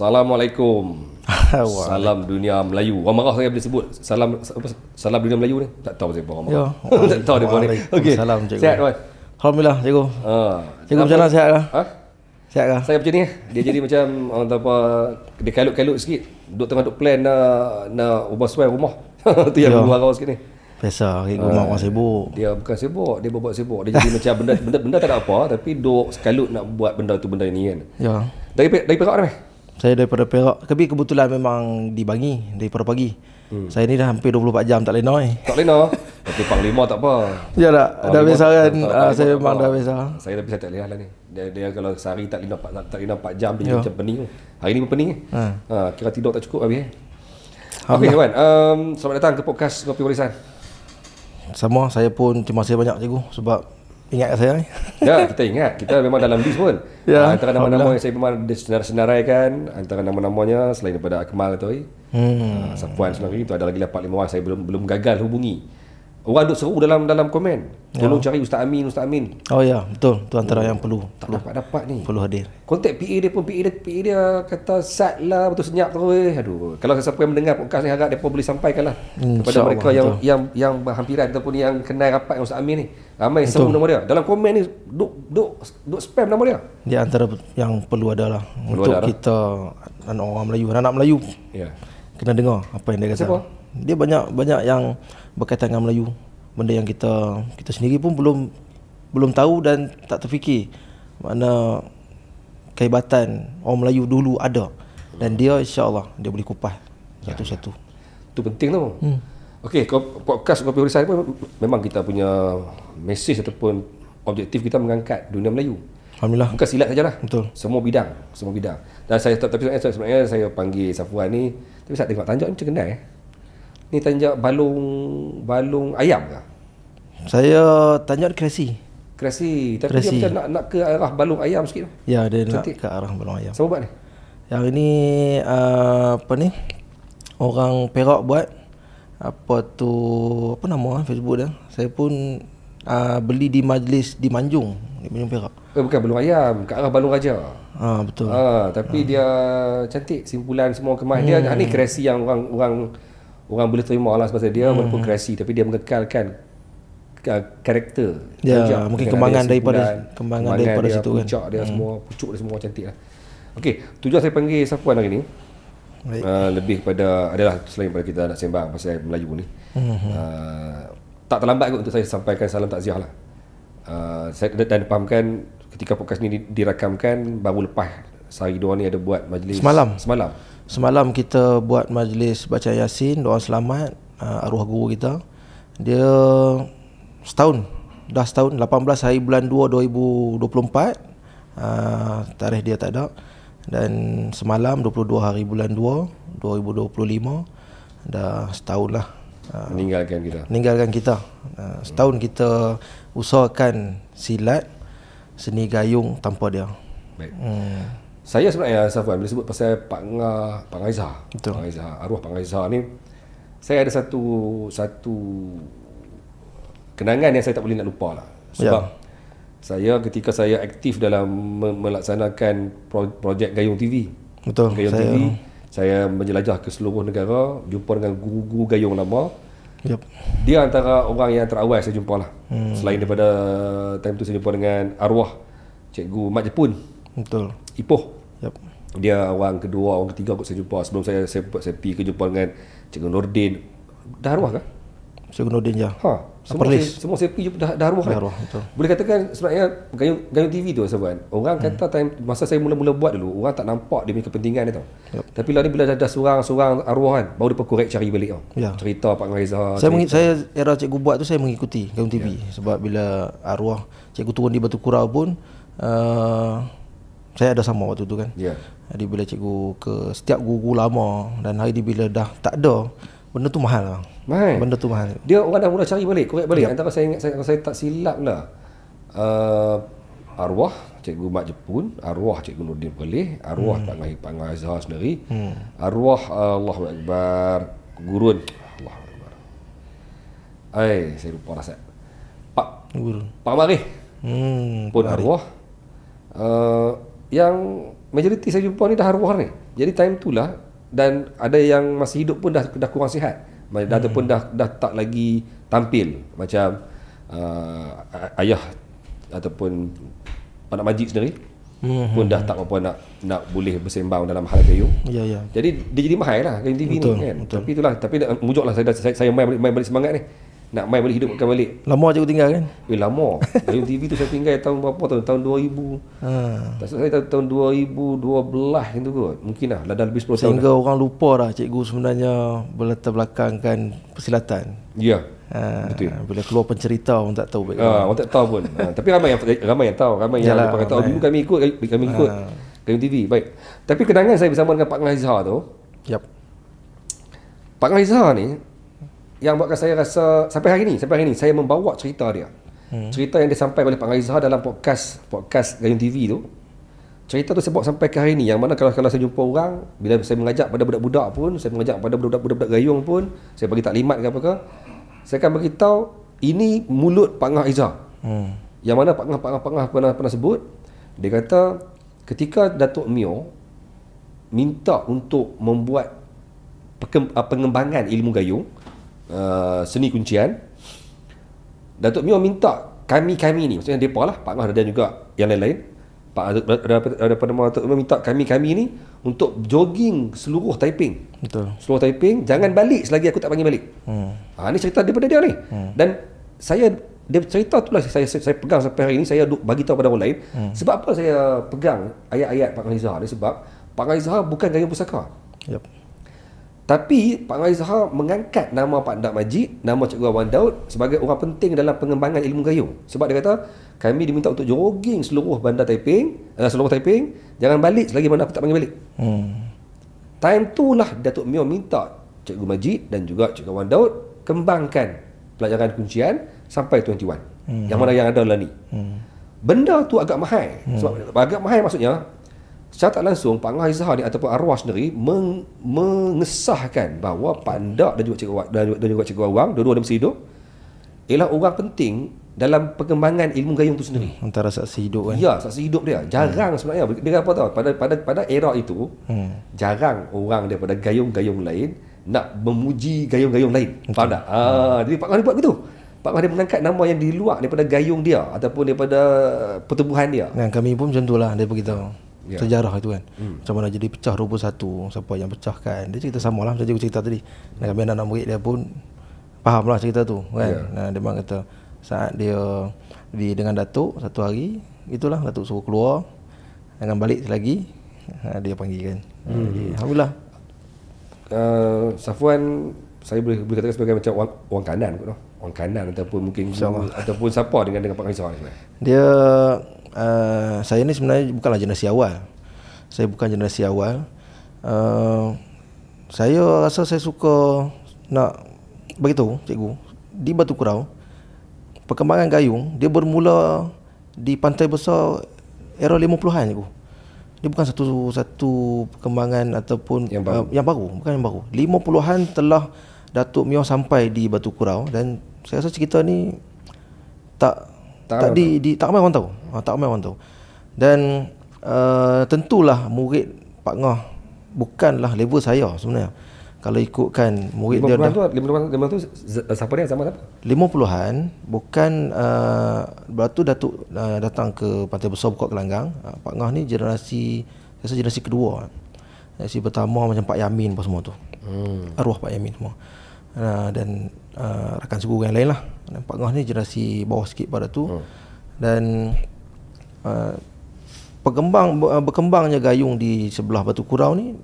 Assalamualaikum. Salam dunia Melayu. Orang marah saya boleh sebut salam apa, salam dunia Melayu ni. Tak tahu saya orang marah. Tak tahu dia buat ni. Okey. Salam cikgu. Sihat tuan? Alhamdulillah cikgu. Cikgu macam mana, sihat ke? Sihat ke? Saya macam ni. Dia jadi macam orang tahu apa, dia kalut-kalut sikit. Tengah duk plan nak ubah suai rumah. Tu yang berwarau sikit ni. Biasa cikgu mak orang sibuk. Dia bukan sibuk, dia buat sibuk. Dia jadi macam benda tak ada apa, tapi duk sekalut nak buat benda tu benda ni kan. Ya. Dari Perak ni. Saya daripada Perak. Tapi kebetulan memang dibangi daripada pagi. Saya ni dah hampir 24 jam tak lena ni. Tak lena. Tapi Panglima tak apa. Ya tak? Dah biasa kan. Saya memang dah biasa. Saya dah biasa tak lena lah ni. Dia kalau sehari tak lena 4 jam dia macam pening. Hari ni pun pening. Kira tidur tak cukup habis. Okey kawan, selamat datang ke podcast Kopi Warisan. Sama, saya pun terima kasih banyak cikgu sebab ingat saya ni. Ya, kita ingat. Kita memang dalam list pun. Ya, antara nama-nama yang saya memang senaraikan, antara nama-namanya selain daripada Akmal tu, Safwan sebenarnya itu ada lagi 4-5 orang saya belum gagal hubungi. Orang duk seru dalam komen. Tolong cari Ustaz Amin. Oh ya, betul. Tu antara yang perlu. Tak dapat ni. Perlu hadir. Kontak PA dia pun, PA dia kata sat lah, betul senyap terus. Aduh, kalau siapa yang mendengar podcast ni harap depa boleh sampaikanlah kepada mereka yang berhampiran ataupun yang kenal rapat dengan Ustaz Amin ni. Ramai seru nama dia. Dalam komen ni duk spam nama dia. Dia antara yang perlu adalah untuk kita orang Melayu, anak Melayu. Ya. Kena dengar apa yang dia kata. Siapa? Dia banyak yang berkaitan dengan Melayu. Benda yang kita sendiri pun belum tahu dan tak terfikir. Mana kehebatan orang Melayu dulu ada. Dan dia insya-Allah dia boleh kupas satu-satu. Itu penting tu. Okey, podcast Kopi Warisan pun memang kita punya mesej ataupun objektif kita mengangkat dunia Melayu. Alhamdulillah. Bukan silat sajalah. Betul. Semua bidang. Dan saya tapi sebenarnya saya panggil Safwan ni, tapi saya tengok tanjak ni macam kenal Ni tanjak balung ayam ke? Saya tanjak kreasi. Tapi dia macam nak ke arah balung ayam sikit. Ya, dia cantik. Nak ke arah balung ayam. Siapa buat ni? Yang ini apa ni? Orang Perak buat. Apa nama Facebook dia? Saya pun beli di majlis di Manjung, di Manjung Perak. Bukan balung ayam, ke arah balung raja. Betul. Tapi dia cantik, simpulan semua kemas dia. Ni kreasi yang orang boleh terima lah sebab dia walaupun kreasi tapi dia mengekalkan karakter. Ya, mungkin kembangan daripada dia, situ kan. Pucuk dia semua, pucuk dia semua cantik lah. Okey, tujuan saya panggil Safwan hari ni lebih kepada adalah selain daripada kita nak sembang pasal Melayu ni. Tak terlambat kot untuk saya sampaikan salam takziah lah. Saya dan fahamkan ketika podcast ni dirakamkan baru lepas sehari dua ni ada buat majlis Semalam kita buat majlis baca Yasin, doa selamat arwah guru kita. Dia dah setahun 18 hari bulan 2 2024. Tarikh dia tak ada. Dan semalam 22 hari bulan 2 2025 dah setahun lah meninggalkan kita. Setahun kita usahakan silat seni gayung tanpa dia. Baik. Saya sebenarnya Safwan bila sebut pasal Pak Ngaiza. Betul. Pak Ngaiza, arwah Pak Ngaiza ni, saya ada satu kenangan yang saya tak boleh nak lupa lah. Sebab saya ketika saya aktif dalam melaksanakan projek Gayung TV. Betul. Gayung TV, saya menjelajah ke seluruh negara, jumpa dengan guru-guru gayung lama. Yep. Dia antara orang yang terawal saya jumpa lah. Selain daripada time tu saya jumpa dengan arwah Cikgu Mat Jepun. Betul. Ipoh. Yep. Dia orang kedua, orang ketiga kot saya jumpa. Sebelum saya pergi ke jumpa dengan Cikgu Nordin. Dah arwah kan? Cikgu Nordin je. Semua saya pergi dah arwah kan? Betul. Boleh katakan sebenarnya Gayung TV tu Safwan. Orang kata masa saya mula-mula buat dulu, orang tak nampak dia punya kepentingan dia tau. Yep. Tapi lah ni bila dah seorang arwah kan, baru dia korek cari balik tau. Ya. Cerita Pak Ngaiza. Saya era cikgu buat tu saya mengikuti Gayung TV. Sebab bila arwah cikgu turun di Batu Kurau pun saya ada sama waktu tu kan. Jadi bila cikgu ke setiap guru lama dan hari ni bila dah tak ada, benda tu mahal lah. Benda tu mahal. Dia orang dah mula cari balik, korek balik. Antara saya ingat saya tak silap lah. Arwah Cikgu Mat Jepun, arwah Cikgu Nordin Perleh, arwah Pak Ngaiza sendiri, arwah Allahu Akbar Gurun. Allahu Akbar. Saya lupa rasa. Pak Marih. Pun arwah. Yang majoriti saya jumpa ni dah arwah ni. Jadi time tu lah, dan ada yang masih hidup pun dah kurang sihat. Ataupun dah tak lagi tampil macam ayah ataupun Anak Majid sendiri pun dah tak apa nak boleh bersembang dalam hal gayung. Ya. Jadi dia jadi mahal lah gayung TV Betul, ni kan. betul. Tapi itulah, tapi mujuklah saya main balik semangat ni. Nak main balik, hidupkan balik. Lama cikgu tinggal kan? Lama. Gayung TV tu saya tinggal tahun berapa tu? Tahun 2000. Tak salah saya tahun 2012 macam tu kot. Mungkin lah dah lebih 10 tahun. Sehingga orang lupa dah cikgu sebenarnya berlatar belakangkan persilatan. Ya. Betul. Bila keluar pencerita orang tak tahu baik. Orang tak tahu pun. Tapi ramai yang tahu. Ramai yang kata dulu kami ikut Gayung TV. Baik. Tapi kenangan saya bersama dengan Pak Ngazhar tu. Yap. Pak Ngazhar ni yang buatkan saya rasa sampai hari ni saya membawa cerita dia. Cerita yang disampaikan oleh Pak Ngazhar dalam podcast Gayung TV tu. Cerita tu saya bawa sampai ke hari ni, yang mana kalau saya jumpa orang, bila saya mengajak pada budak-budak pun, saya mengajak pada budak-budak gayung pun, saya bagi taklimat ke apa ke, saya akan beritahu ini mulut Pak Ngazhar. Yang mana Pak Ngah pernah sebut, dia kata ketika Datuk Mio minta untuk membuat pengembangan ilmu gayung, seni kuncian, Datuk Mio minta kami ni, maksudnya mereka lah, Pak Ngah dan juga yang lain-lain, daripada Datuk Mio minta kami ni untuk jogging seluruh Taiping. Betul. Seluruh Taiping, jangan balik selagi aku tak panggil balik. Ni cerita daripada dia ni. Dan dia cerita tu lah saya pegang sampai hari ni, saya bagi tahu pada orang lain. Sebab apa saya pegang ayat-ayat Pak Ngazhar ni? Sebab Pak Ngazhar bukan gayung pusaka. Yep. Tapi Pak Ngazhar mengangkat nama Pak Ndak Majid, nama Cikgu Wan Daud sebagai orang penting dalam pengembangan ilmu gayung. Sebab dia kata, kami diminta untuk jogging seluruh bandar Taiping, seluruh Taiping, jangan balik selagi mana aku tak panggil balik. Time tu lah Datuk Mio minta Cikgu Majid dan juga Cikgu Wan Daud kembangkan pelajaran kuncian sampai 21. Yang mana yang ada lah ni. Benda tu agak mahal. Sebab agak mahal maksudnya, secara tak langsung Pak Ngazhar ni ataupun arwah sendiri mengesahkan bahawa Pak Ndak dan juga Cikgu Awang, dua-dua dia masih hidup, ialah orang penting dalam pengembangan ilmu gayung tu sendiri. Antara saksi hidup kan. Ya, saksi hidup dia. Jarang sebenarnya. Dia apa tahu? Pada era itu, jarang orang daripada gayung-gayung lain nak memuji gayung-gayung lain. Faham tak? Jadi Pak Ngah buat begitu. Pak Ngah dia mengangkat nama yang di luar daripada gayung dia ataupun daripada pertubuhan dia. Dan kami pun macam itulah, dia beritahu. Sejarah itu kan. Macam mana jadi pecah 21, siapa yang pecahkan. Dia cerita samalah macam cikgu cerita tadi. Dan kami anak murid dia pun faham lah cerita tu kan. Dia memang kata saat dia dengan Datuk satu hari, itulah Datuk suruh keluar, jangan balik lagi, dia panggil kan. Alhamdulillah. Safwan, saya boleh katakan sebagai macam orang kanan kot, orang kanan ataupun mungkin ataupun siapa dengan Pak Ngazhar ni. Dia saya ni sebenarnya bukanlah generasi awal. Saya bukan generasi awal. Saya rasa saya suka nak beritahu cikgu, di Batu Kurau perkembangan gayung dia bermula di Pantai Besar era 50-an cikgu. Dia bukan satu perkembangan ataupun yang baru, bukan yang baru. 50-an telah Datuk Mio sampai di Batu Kurau, dan saya rasa cerita ni tak ramai orang tahu. Tak ramai orang tahu. Dan tentulah murid Pak Ngah bukanlah level saya sebenarnya. Kalau ikutkan murid 50-an tu siapa dia, zaman apa? 50-an bukan lepas tu Datuk datang ke Pantai Besar buka gelanggang. Pak Ngah ni generasi kedua. Generasi pertama macam Pak Yamin apa semua tu. Arwah Pak Yamin semua. Dan rakan suku yang lain lah. Dan Pak Ngah ni generasi bawah sikit pada tu. Dan berkembangnya gayung di sebelah Batu Kurau ni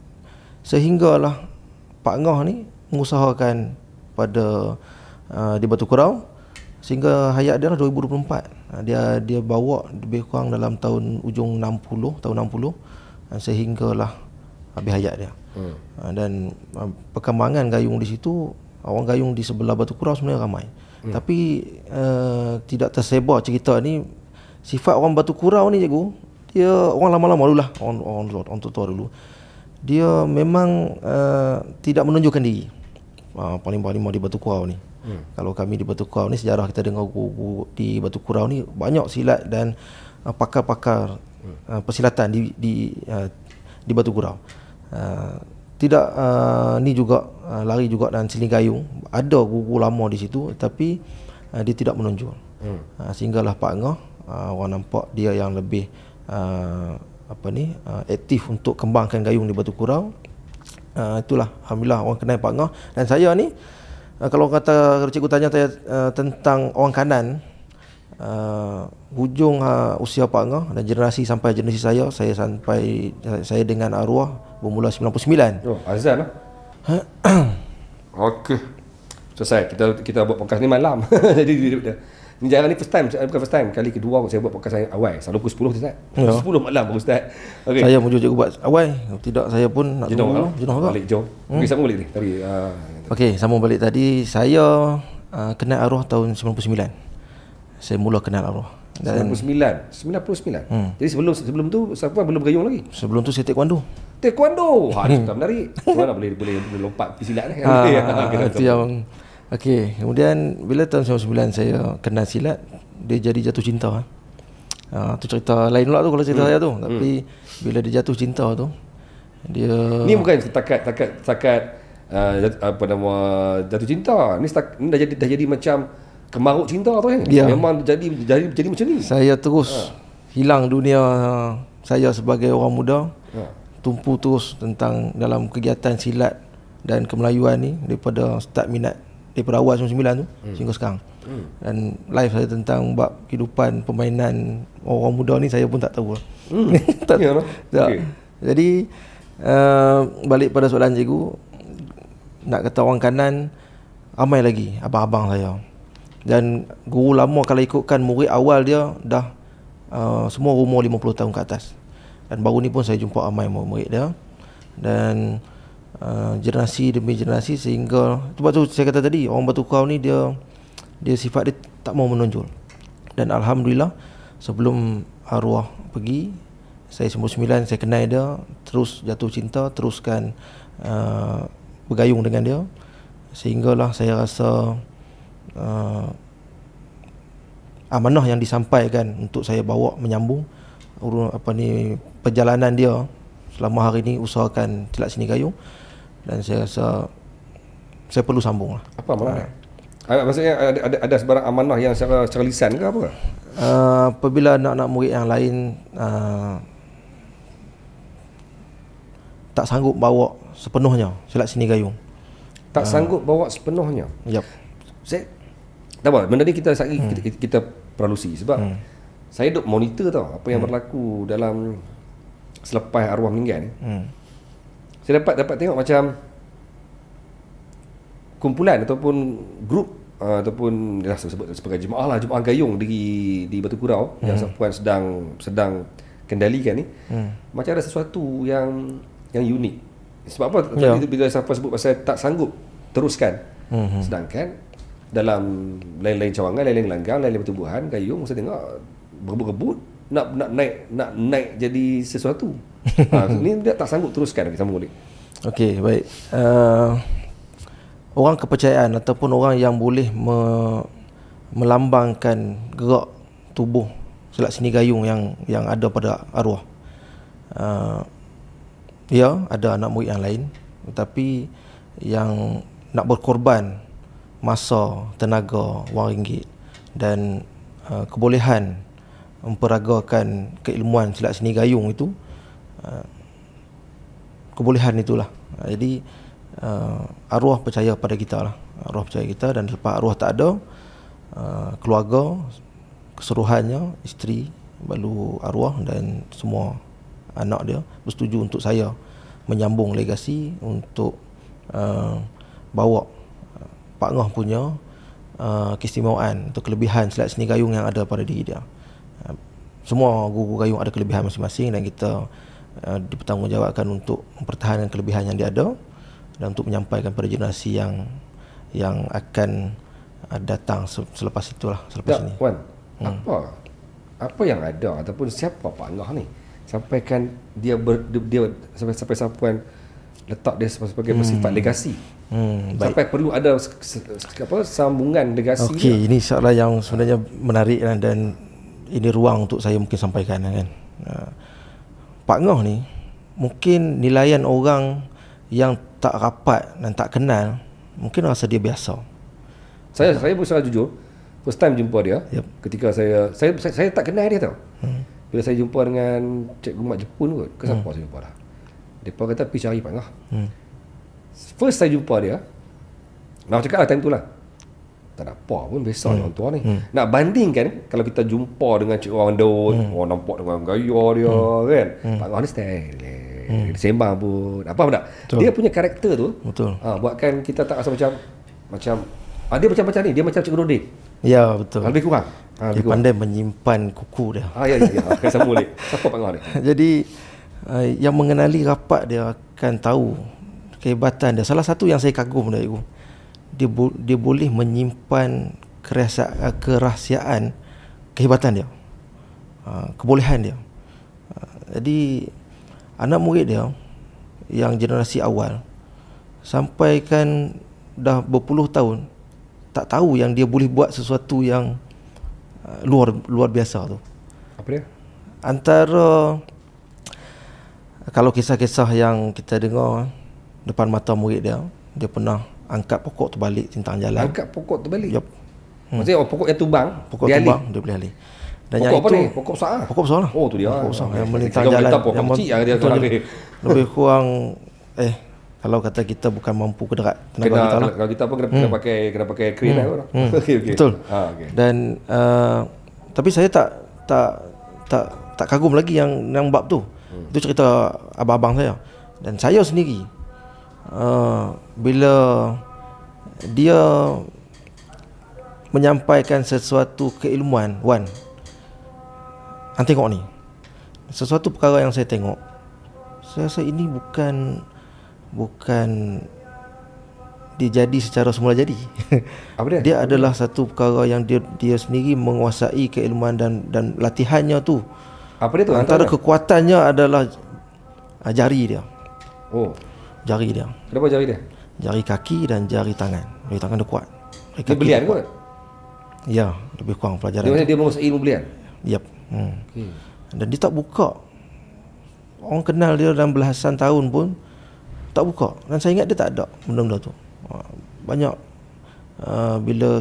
sehinggalah Pak Ngah ni mengusahakan pada di Batu Kurau sehingga hayat dia lah 2024. Dia bawa lebih kurang dalam tahun 60 sehinggalah habis hayat dia. Dan perkembangan gayung di situ, orang gayung di sebelah Batu Kurau sebenarnya ramai. Tapi tidak tersebar cerita ni. Sifat orang Batu Kurau ni cikgu, dia orang lama-lama dululah, orang tua dulu. Dia memang tidak menunjukkan diri. Paling di Batu Kurau ni. Kalau kami di Batu Kurau ni, sejarah kita dengar guru di Batu Kurau ni banyak silat dan pakar-pakar persilatan di Batu Kurau. Tidak ni juga lari juga dan siling gayung. Ada guru lama di situ tapi dia tidak menonjol. Sehinggalah Pak Ngah orang nampak dia yang lebih aktif untuk kembangkan gayung di Batu Kurau. Itulah alhamdulillah orang kenal Pak Ngah. Dan saya ni kalau cikgu tanya saya tentang orang kanan, hujung usia Pak Ngah dan generasi sampai generasi saya dengan arwah bermula 99. Oh, azan lah. Okey. Selesai. Kita buat podcast ni malam. Jadi ni jarang ni first time, bukan first time. Kali kedua saya buat podcast saya awal. Selalu pukul 10 Ustaz. 10 malam Ustaz. Okey. Saya muncul cikgu buat awal. Tidak saya pun nak jenuh juga. Balik jom. Okey, sambung balik ni. Tadi okey, sambung balik tadi. Saya kenal arwah tahun 99. Saya mula kenal arwah. 99. Jadi sebelum tu siapa belum bergayung lagi? Sebelum tu saya taekwondo. Ni sudah menarik. Mana boleh lompat pergi silat ni. Itu yang okey. Kemudian bila tahun 99 saya kenal silat, dia jadi jatuh cinta. Tu cerita lain pula tu kalau cerita saya tu. Tapi bila dia jatuh cinta tu, dia ni bukan setakat jatuh cinta. Ni dah jadi macam kemaruk cinta tu kan. Memang jadi macam ni. Saya terus hilang dunia saya sebagai orang muda. Tumpu terus tentang dalam kegiatan silat dan kemelayuan ni daripada start minat daripada awal 99 tu sehingga sekarang. Dan live saya tentang bab kehidupan permainan orang muda ni saya pun tak tahu. Tak. Okay. Jadi balik pada soalan cikgu, nak kata orang kanan ramai lagi abang-abang saya. Dan guru lama kalau ikutkan murid awal dia dah semua umur 50 tahun ke atas. Dan baru ni pun saya jumpa ramai murid dia. Dan generasi demi generasi sehingga sebab tu saya kata tadi orang Batu Kurau ni dia sifat dia tak mau menonjol. Dan alhamdulillah sebelum arwah pergi, saya 99 saya kenal dia, terus jatuh cinta, teruskan bergayung dengan dia, sehinggalah saya rasa amanah yang disampaikan untuk saya bawa menyambung perjalanan dia selama hari ini, usahakan silat seni gayung, dan saya rasa saya perlu sambung lah. Apa amanah? Maksudnya ada sebarang amanah yang secara lisan ke apa? Apabila anak-anak murid yang lain tak sanggup bawa sepenuhnya silat seni gayung. Tak sanggup bawa sepenuhnya? Yap. Saya tak apa, benda ni kita pralusi sebab saya duk monitor tau apa yang berlaku dalam selepas arwah meninggal ni. Saya dapat tengok macam kumpulan ataupun grup ataupun sebut sebagai jemaah gayung di Batu Kurau yang Sapuan sedang kendalikan ni. Macam ada sesuatu yang unik. Sebab apa? Bila Sapuan sebut pasal tak sanggup teruskan. Sedangkan dalam lain-lain cawangan, lain-lain langgang, lain-lain pertubuhan gayung saya tengok berebut-rebut nak naik jadi sesuatu. Ni dia tak sanggup teruskan. Kita sambung balik. Okey, baik. Orang kepercayaan ataupun orang yang boleh melambangkan gerak tubuh silat seni gayung yang ada pada arwah. Ya, ada anak murid yang lain, tetapi yang nak berkorban masa, tenaga, wang ringgit dan kebolehan memperagakan keilmuan silat seni gayung itu, kebolehan itulah. Jadi arwah percaya pada kita lah. Arwah percaya kita, dan lepas arwah tak ada, keluarga keseluruhannya, isteri, balu arwah dan semua anak dia bersetuju untuk saya menyambung legasi untuk bawa Pak Ngah punya keistimewaan atau kelebihan silat seni gayung yang ada pada diri dia. Semua guru gayung ada kelebihan masing-masing dan kita dipertanggungjawabkan untuk mempertahankan kelebihan yang dia ada dan untuk menyampaikan pada generasi yang akan datang selepas itulah, selepas ini. Wan, apa yang ada ataupun siapa Pak Ngah ni sampaikan dia sampai Sapuan letak dia sebagai bersifat legasi. Sampai perlu ada sambungan legasi. Okey, ini soalan yang sebenarnya menarik dan ini ruang untuk saya mungkin sampaikan kan. Pak Ngah ni mungkin nilaian orang yang tak rapat dan tak kenal, mungkin rasa dia biasa. Saya berusaha jujur, first time jumpa dia, ketika saya tak kenal dia tau. Bila saya jumpa dengan cikgu mat Jepun kot, ke siapa saya jumpa dah. Depa kata pergi cari Pangah. First saya jumpa dia, nak cakap lah time tu lah, tak ada apa pun, biasa orang tua ni. Nak bandingkan kalau kita jumpa dengan cikgu orang Daud, orang nampak dengan gaya dia kan, Pangah ni style dia sembang pun apa tak. Dia punya karakter tu buatkan kita tak rasa macam dia macam ni, dia macam Cikgu Nordin. Ya, betul. Lebih kurang. Dia pandai menyimpan kuku dia. Ya. Sama boleh. Siapa Pangah ni? Jadi yang mengenali rapat dia akan tahu kehebatan dia. Salah satu yang saya kagum dari itu, dia boleh menyimpan kerahsiaan kehebatan dia, kebolehan dia. Jadi anak murid dia yang generasi awal sampai kan dah berpuluh tahun tak tahu yang dia boleh buat sesuatu yang luar biasa tu. Apa dia? Antara kalau kisah-kisah yang kita dengar depan mata murid dia pernah angkat pokok terbalik tintang jalan. Angkat pokok terbalik? Yup. Maksudnya pokok yang tumbang, pokok tumbang dia boleh alih. Dan pokok apa ni? Pokok besar? Pokok besar lah. Oh tu dia. Pokok besar yang melintang jalan. Pokok kecil yang dia sekarang ni. Lebih kurang kalau kata kita bukan mampu kederat tenaga kita lah. Kalau kita pun kena pakai crane lah. Okay. Betul. Okay. Dan tapi saya tak kagum lagi yang bab tu. Itu cerita abang-abang saya. Dan saya sendiri bila dia menyampaikan sesuatu keilmuan, tengok ni, sesuatu perkara yang saya tengok, saya rasa ini bukan dia jadi secara semula jadi. Apa dia? Dia adalah satu perkara yang dia sendiri menguasai keilmuan dan latihannya tu. Apa dia tu? Antara kekuatannya adalah jari dia. Oh, jari dia. Kenapa jari dia? Jari kaki dan jari tangan. Jari tangan dia kuat. Dia belian kot? Ya, lebih kurang pelajaran. Dia menguasai ilmu belian? Yep. Okay. Dan dia tak buka. Orang kenal dia dalam belasan tahun pun tak buka. Dan saya ingat dia tak ada benda-benda tu. Banyak bila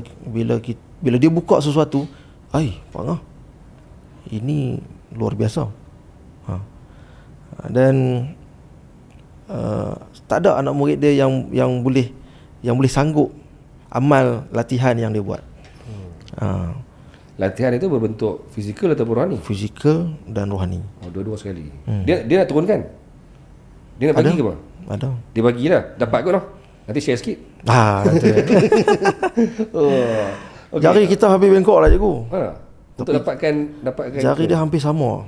dia buka sesuatu, Pangah, ini luar biasa. Dan tak ada anak murid dia yang boleh sanggup amal latihan yang dia buat. Latihan itu berbentuk fizikal atau rohani? Fizikal dan rohani. Oh, dua-dua sekali. Dia nak turunkan? Dia nak bagi ke apa? Ada. Dia bagilah. Dapat kot lah. Nanti share sikit. Okay. Jari kita habis bengkok lah cikgu. Untuk dapatkan jari dia hampir sama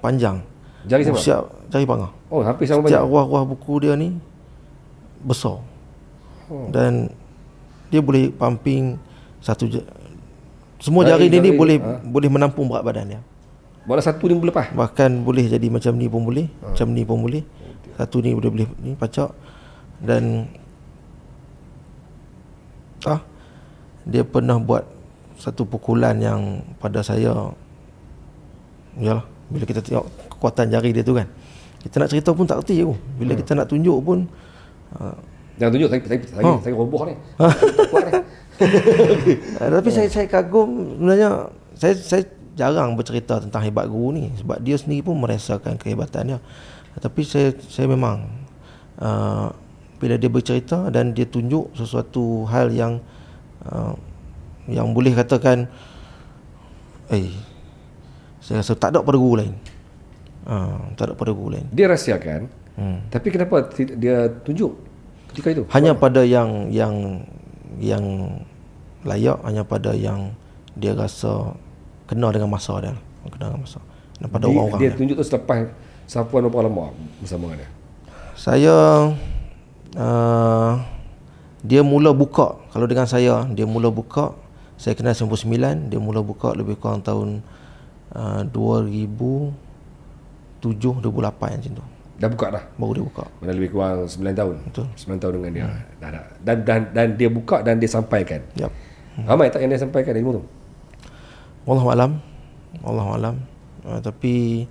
panjang. Jari sama? Jari Pangah. Oh, hampir sama panjang. Setiap ruah-ruah buku dia ni besar. Dan dia boleh pumping semua jari dia ni boleh menampung berat badan dia. Bola satu ni boleh lepas? Bahkan boleh jadi macam ni pun boleh, macam ni pun boleh. Satu ni boleh ni pacak. Dan dia pernah buat satu pukulan yang pada saya, yalah, bila kita tengok kekuatan jari dia tu kan, kita nak cerita pun tak erti je. Bila kita nak tunjuk pun jangan tunjuk, saya roboh ni. Tapi saya kagum sebenarnya. Saya jarang bercerita tentang hebat guru ni sebab dia sendiri pun merasakan kehebatannya. Tapi saya memang bila dia bercerita dan dia tunjuk sesuatu hal yang boleh katakan saya rasa tak ada pada guru lain. Tak ada pada guru lain. Dia rahsiakan. Tapi kenapa dia tunjuk ketika itu? Hanya pada yang layak, hanya pada yang dia rasa kena dengan masa dia. Kena dengan masa. Dan pada orang-orang dia tunjuk tu selepas Sapuan berapa lama bersama dengan dia? Saya dia mula buka. Kalau dengan saya, dia mula buka. Saya kenal 99, dia mula buka lebih kurang tahun 2007, 2008 macam tu. Dah buka dah? Baru dia buka. Mana lebih kurang 9 tahun? Betul. 9 tahun dengan dia. Dan dia buka dan dia sampaikan. Yep. Ramai tak yang dia sampaikan ilmu tu? Wallahualam. Tapi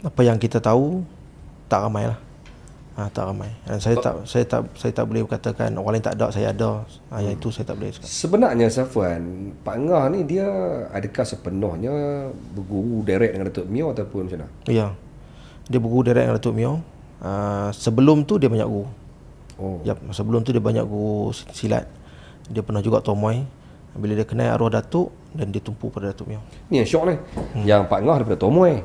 apa yang kita tahu tak ramai lah. Tak ramai. Dan saya tak boleh katakan orang lain tak ada, saya ada. Yang itu saya tak boleh cakap. Sebenarnya Safwan, Pak Ngah ni dia adakah sepenuhnya berguru direct dengan Datuk Mio ataupun macam mana? Ya. Dia berguru direct dengan Datuk Mio. Sebelum tu dia banyak guru. Yap, sebelum tu dia banyak guru silat. Dia pernah juga tomoy. Bila dia kenal arwah Datuk dan dia tumpu pada Datuk Mio. Ni yang syok ni. Yang Pak Ngah daripada tomoy.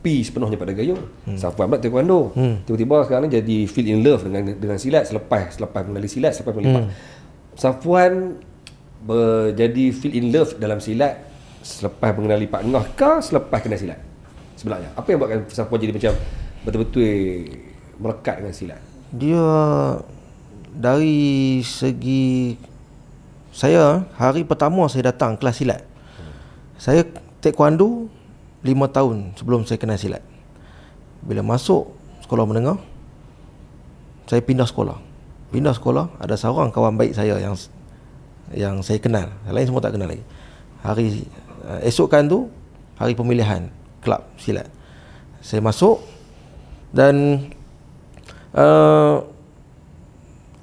Pi sepenuhnya pada gayung. Safwan pula taekwondo. Tiba-tiba sekarang ni jadi feel in love dengan silat selepas mengenali silat, selepas melipat. Safwan jadi feel in love dalam silat selepas mengenali Pak Ngah ke selepas kenal silat? Sebenarnya apa yang buatkan Safwan jadi macam betul-betul melekat dengan silat? Dia dari segi saya, hari pertama saya datang kelas silat, saya taekwondo 5 tahun sebelum saya kenal silat. Bila masuk sekolah menengah, saya pindah sekolah. Ada seorang kawan baik saya yang saya kenal. Yang lain semua tak kenal lagi. Hari esokkan tu hari pemilihan kelab silat. Saya masuk dan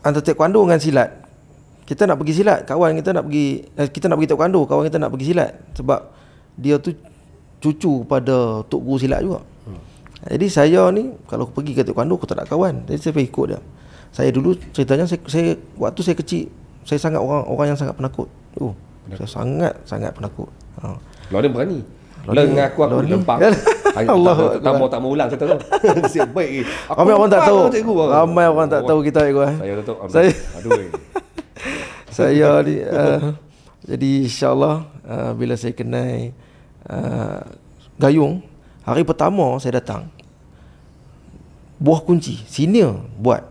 antara taekwondo dengan silat, kita nak pergi silat, kawan kita nak pergi taekwondo, kawan kita nak pergi silat sebab dia tu cucu pada tok guru silat juga. Jadi saya ni kalau pergi ke taekwondo aku tak ada kawan. Jadi saya pergi ikut dia. Saya dulu ceritanya saya waktu saya kecil, saya sangat orang yang sangat penakut. Saya sangat penakut. Lawan dia berani. Dengan aku lempang. Allah tak mau ulang kata tu. Siap baik. Ramai orang tak tahu. Ramai orang tak tahu kita cikgu. Saya Datuk. Aduh. Saya ni jadi insya-Allah bila saya kenal gayung, hari pertama saya datang, buah kunci senior buat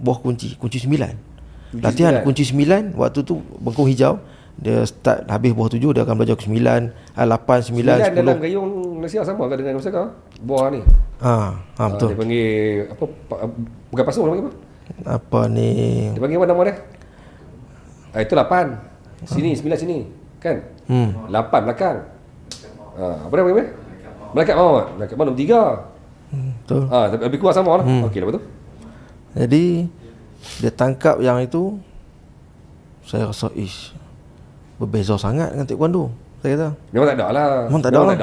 buah kunci 9 latihan kunci 9. Waktu tu bengkung hijau, dia start habis buah 7 dia akan belajar ke 9, 8, 9, 10. Dalam gayung Malaysia sama ke dengan Malaysia buah ni? Betul. Dia panggil apa, bukan pasung, dia panggil apa? Apa ni? Dia panggil apa nama dia? Itu 8. Sini 9 sini kan? 8 belakang. Apa dia panggil? Melekat maut. Melekat maut nombor 3. Betul. Tapi lebih kurang sama lah. Okey, lepas tu. Jadi dia tangkap yang itu, saya rasa berbeza sangat dengan taekwondo. Saya kata memang tak ada lah.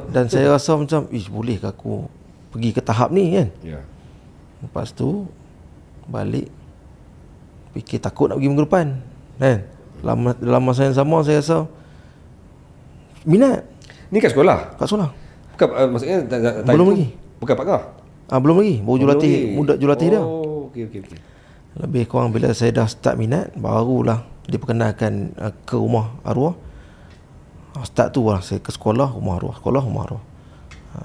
Dan saya rasa macam boleh ke aku pergi ke tahap ni kan? Ya. Lepas tu balik fikir takut nak pergi minggu depan kan? Dalam masa yang sama saya rasa minat. Ni kat sekolah? Kat sekolah. Bukan maksudnya belum lagi. Bukan Pak Ngah? Belum lagi. Baru jurulatih dia. Okey. Lebih kurang bila saya dah start minat, barulah diperkenalkan ke rumah arwah. Start tu lah saya ke sekolah, rumah arwah.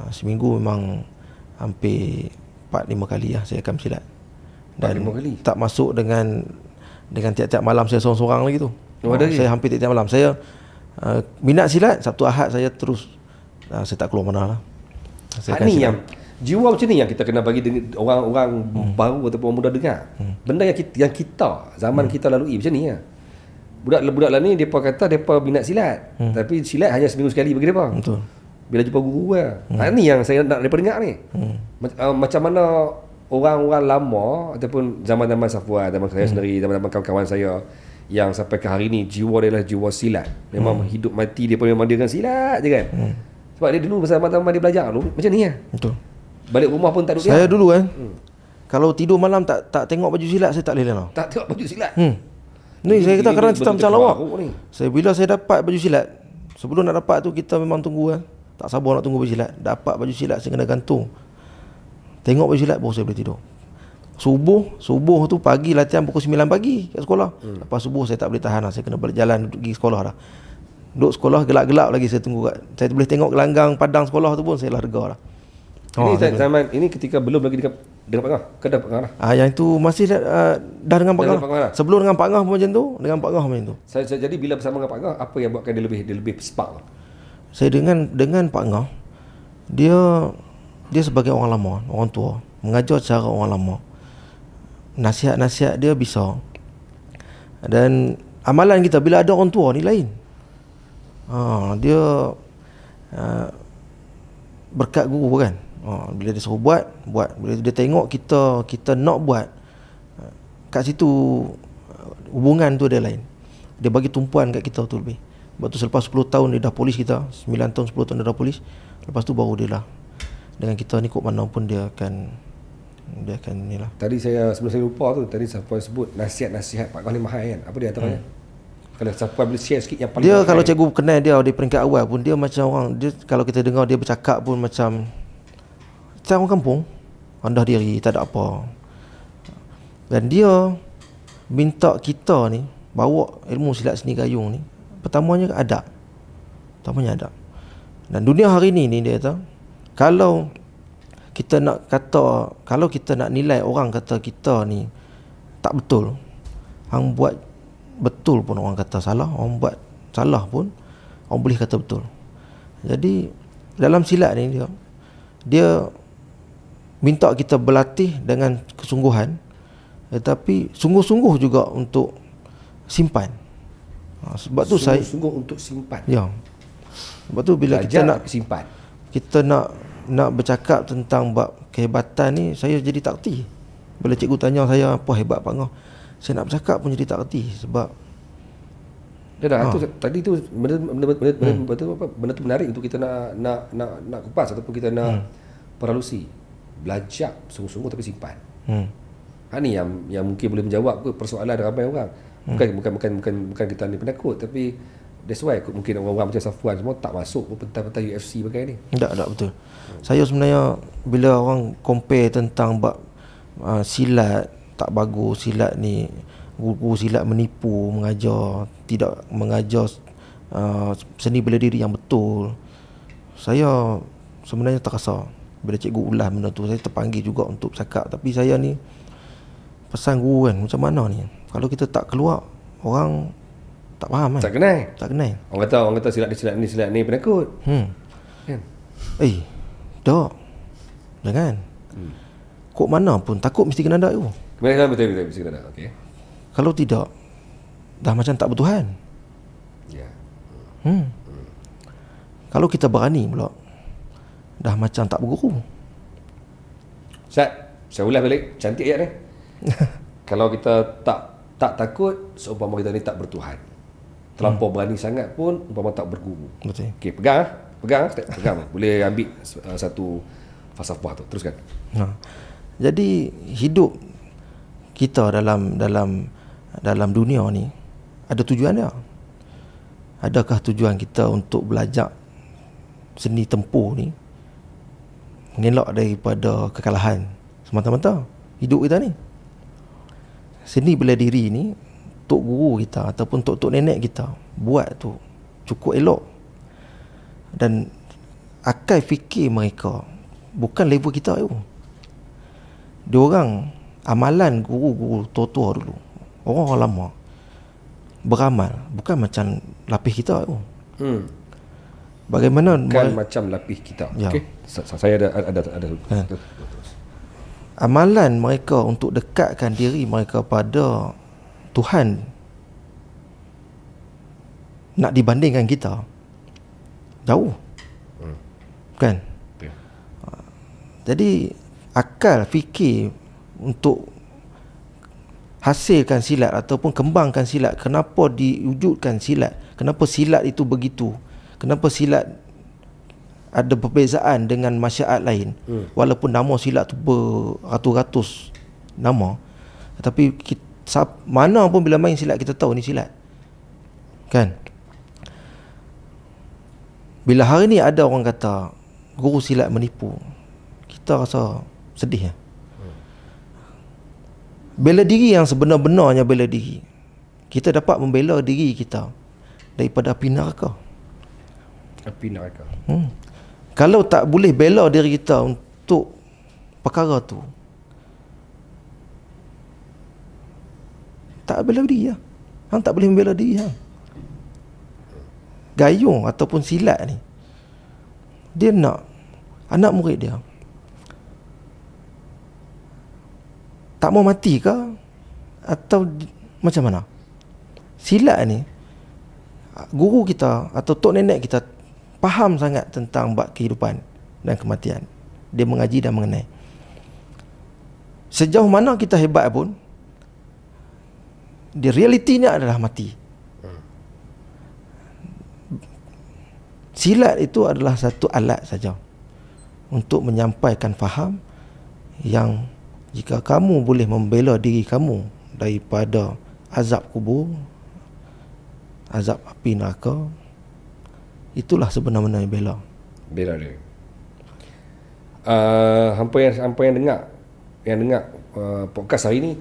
Seminggu memang hampir 4-5 kali lah saya akan bersilat. Dan 4-5 kali? Tak masuk dengan tiap-tiap malam saya seorang-seorang lagi tu. Saya hampir tiap-tiap malam. Saya minat silat, Sabtu Ahad saya terus. Saya tak keluar mana lah. Ni yang jiwa macam ni yang kita kena bagi orang-orang baru ataupun orang muda dengar. Benda yang kita zaman kita lalui macam ni lah. Budak-budak lah ni depa kata depa minat silat, tapi silat hanya seminggu sekali bagi depa. Betul. Bila jumpa guru lah. Ni yang saya nak depa dengar ni. Macam mana orang-orang lama ataupun zaman-zaman Safwan, zaman saya sendiri, zaman-zaman kawan-kawan saya yang sampai ke hari ni jiwa dia adalah jiwa silat. Memang hidup mati dia pun memang dia dengan silat je kan. Sebab dia dulu bersama-sama dia belajar dulu macam ni lah. Betul. Balik rumah pun tak duduk. Saya dulu kan. Kalau tidur malam tak tengok baju silat saya tak boleh lah. Tak tengok baju silat. Ni saya kata kerana kita macam lawak. Bila saya dapat baju silat, sebelum nak dapat tu kita memang tunggu kan. Tak sabar nak tunggu baju silat. Dapat baju silat saya kena gantung. Tengok baju silat baru saya boleh tidur. Subuh tu pagi latihan pukul 9 pagi kat sekolah. Lepas subuh saya tak boleh tahan lah. Saya kena balik jalan pergi sekolah dah. Duduk sekolah gelap-gelap lagi saya tunggu saya boleh tengok gelanggang padang sekolah tu pun saya lah rega lah. Zaman ini ketika belum lagi dengan Pak Ngah. Ke dah Pak Ngah lah? Yang itu masih dah dengan Pak Ngah. Sebelum dengan Pak Ngah pun macam tu, dengan Pak Ngah macam tu. Jadi bila bersama dengan Pak Ngah, apa yang buatkan dia lebih spark? Saya dengan Pak Ngah, dia sebagai orang lama, orang tua, mengajar cara orang lama. Nasihat-nasihat dia bisa. Dan amalan kita bila ada orang tua ni lain. Dia berkat guru kan. Bila dia suruh buat. Bila dia tengok kita nak buat, kat situ hubungan tu ada lain. Dia bagi tumpuan kat kita tu lebih. Sebab tu selepas 10 tahun dia dah polis kita, 9 tahun 10 tahun dia dah polis, lepas tu baru dia lah dengan kita ni kok mana pun dia akan ni lah. Tadi sebelum saya lupa tu, tadi Safuan sebut nasihat Pak Kau ni mahal kan. Apa dia antaranya? Kalau Safuan boleh share sikit yang paling dia mahal. Kalau cikgu kenal dia di peringkat awal pun, dia macam orang, dia kalau kita dengar dia bercakap pun macam orang kampung, rendah diri, tak ada apa. Dan dia minta kita ni bawa ilmu silat seni gayung ni, pertamanya adab. Dan dunia hari ni dia kata, kalau kita nak nilai orang kata kita ni tak betul, hang buat betul pun orang kata salah, orang buat salah pun orang boleh kata betul. Jadi dalam silat ni dia minta kita berlatih dengan kesungguhan, tetapi sungguh-sungguh juga untuk simpan. Sebab tu sungguh untuk simpan. Ya. Sebab tu bila belajar kita nak simpan, kita nak bercakap tentang bab kehebatan ni, saya jadi tak reti. Bila cikgu tanya saya apa hebat Pak Ngah, saya nak bercakap pun jadi tak reti. Sebab tadi tu benda tu menarik untuk kita nak kupas ataupun kita nak peralusi. Belajar sungguh-sungguh tapi simpan. Ni yang mungkin boleh menjawab ke persoalan ramai orang. Bukan kita ni penakut, tapi that's why mungkin orang-orang macam Safuan semua tak masuk pun pentas-pentas UFC bagai ni. Tak betul. Saya sebenarnya bila orang compare tentang bab silat tak bagus, silat ni guru silat menipu, tidak mengajar seni bela diri yang betul, saya sebenarnya terasa bila cikgu ulas benda tu. Saya terpanggil juga untuk bercakap, tapi saya ni pesan guru kan, macam mana ni kalau kita tak keluar, orang tak faham kan? Tak kenal. Orang kata silat ni penakut. Kan? Tak. Jangan. Kok mana pun takut mesti kena ada tu. Betul mesti kena ada. Okey. Kalau tidak, dah macam tak bertuhan. Ya. Kalau kita berani pula, dah macam tak berguru. Ustaz, saya ulas balik. Cantik ayat ni. Kalau kita tak takut, seumpama kita ni tak bertuhan. Terlampau berani sangat pun umpama tak berguru. Betul. Okey, pegang. Boleh ambil satu falsafah tu. Teruskan. Jadi hidup kita dalam dunia ni ada tujuan dia. Adakah tujuan kita untuk belajar seni tempur ni mengelak daripada kekalahan semata-mata hidup kita ni? Seni bela diri ni tok guru kita ataupun tok nenek kita buat tu cukup elok, dan akal fikir mereka bukan level kita tu. Diorang amalan guru-guru tua-tua dulu, orang lama beramal bukan macam lapis kita tu. Bagaimana bukan macam lapis kita. Ya. Okey, saya ada amalan mereka untuk dekatkan diri mereka pada Tuhan nak dibandingkan kita jauh. Kan? Okay. Jadi akal fikir untuk hasilkan silat ataupun kembangkan silat, kenapa diwujudkan silat, kenapa silat itu begitu, kenapa silat ada perbezaan dengan masyarakat lain, walaupun nama silat tu beratus-ratus nama, tetapi mana pun bila main silat kita tahu ni silat. Kan? Bila hari ni ada orang kata guru silat menipu, kita rasa sedih. Bela diri yang sebenar-benarnya bela diri, kita dapat membela diri kita daripada api neraka. Kalau tak boleh bela diri kita untuk perkara tu, tak bela diri lah. Hang tak boleh membela diri hang. Gayung ataupun silat ni, dia nak anak murid dia tak mau mati ke atau macam mana? Silat ni guru kita atau tok nenek kita faham sangat tentang bab kehidupan dan kematian. dia mengaji dan mengenai. Sejauh mana kita hebat pun, di realitinya adalah mati. Silat itu adalah satu alat saja untuk menyampaikan faham yang jika kamu boleh membela diri kamu daripada azab kubur, azab api neraka, itulah sebenar-benarnya bela. Bela dia. Hampa yang dengar podcast hari ni,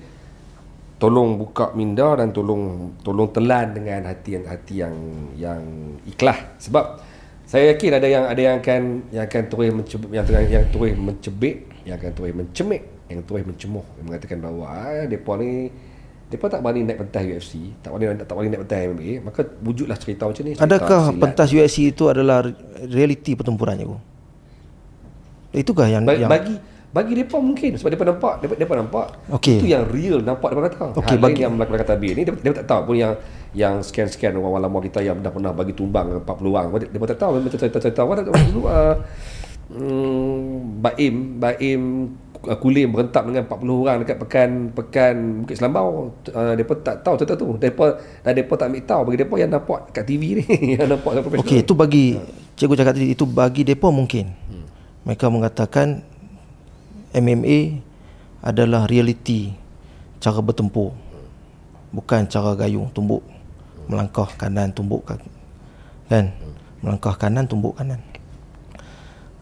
tolong buka minda dan tolong telan dengan hati yang ikhlas. Sebab saya yakin ada yang akan terus mencebik, yang akan terus mencemik, yang terus mencemuh, yang mengatakan bahawa depa tak berani naik pentas UFC, tak berani naik pentas MMA, maka wujudlah cerita macam ni. Adakah pentas UFC itu adalah realiti pertempurannya? Itukah yang bagi depa mungkin, sebab depa nampak itu yang real, nampak depan mata. Bagi yang melakukan tabir ni depa tak tahu pun yang sekian orang lama kita yang dah pernah bagi tumbang 40 orang, depa tak tahu macam cerita orang tak tahu dulu. Baim Kulim berentak dengan 40 orang dekat pekan Bukit Selambau. Depa tak tahu cerita tu. Depa tak ambil tahu, bagi depa yang nampak kat TV ni yang nampak profesional. Okey, itu bagi cikgu cakap tadi, itu bagi depa mungkin. Mereka mengatakan MMA adalah realiti cara bertempur, bukan cara gayung tumbuk, melangkah kanan tumbuk kan, melangkah kanan tumbuk kanan.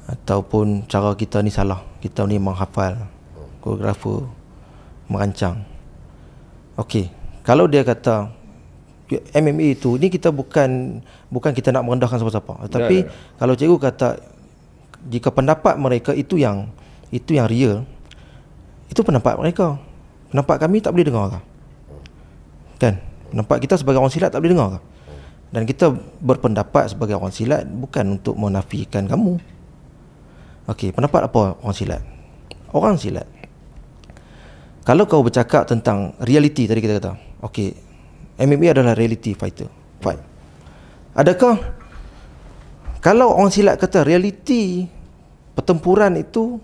Ataupun cara kita ni salah, kita ni menghafal, koreografer merancang. Okey, kalau dia kata MMA itu, ni kita bukan kita nak merendahkan siapa-siapa, tetapi kalau cikgu kata jika pendapat mereka itu yang real, itu pendapat mereka. Pendapat kami tak boleh dengar ke? Kan? Pendapat kita sebagai orang silat tak boleh dengar ke? Dan kita berpendapat sebagai orang silat bukan untuk menafikan kamu. Okey, pendapat apa orang silat? Orang silat, kalau kau bercakap tentang reality, tadi kita kata, okey, MMA adalah reality fight. Adakah kalau orang silat kata reality pertempuran itu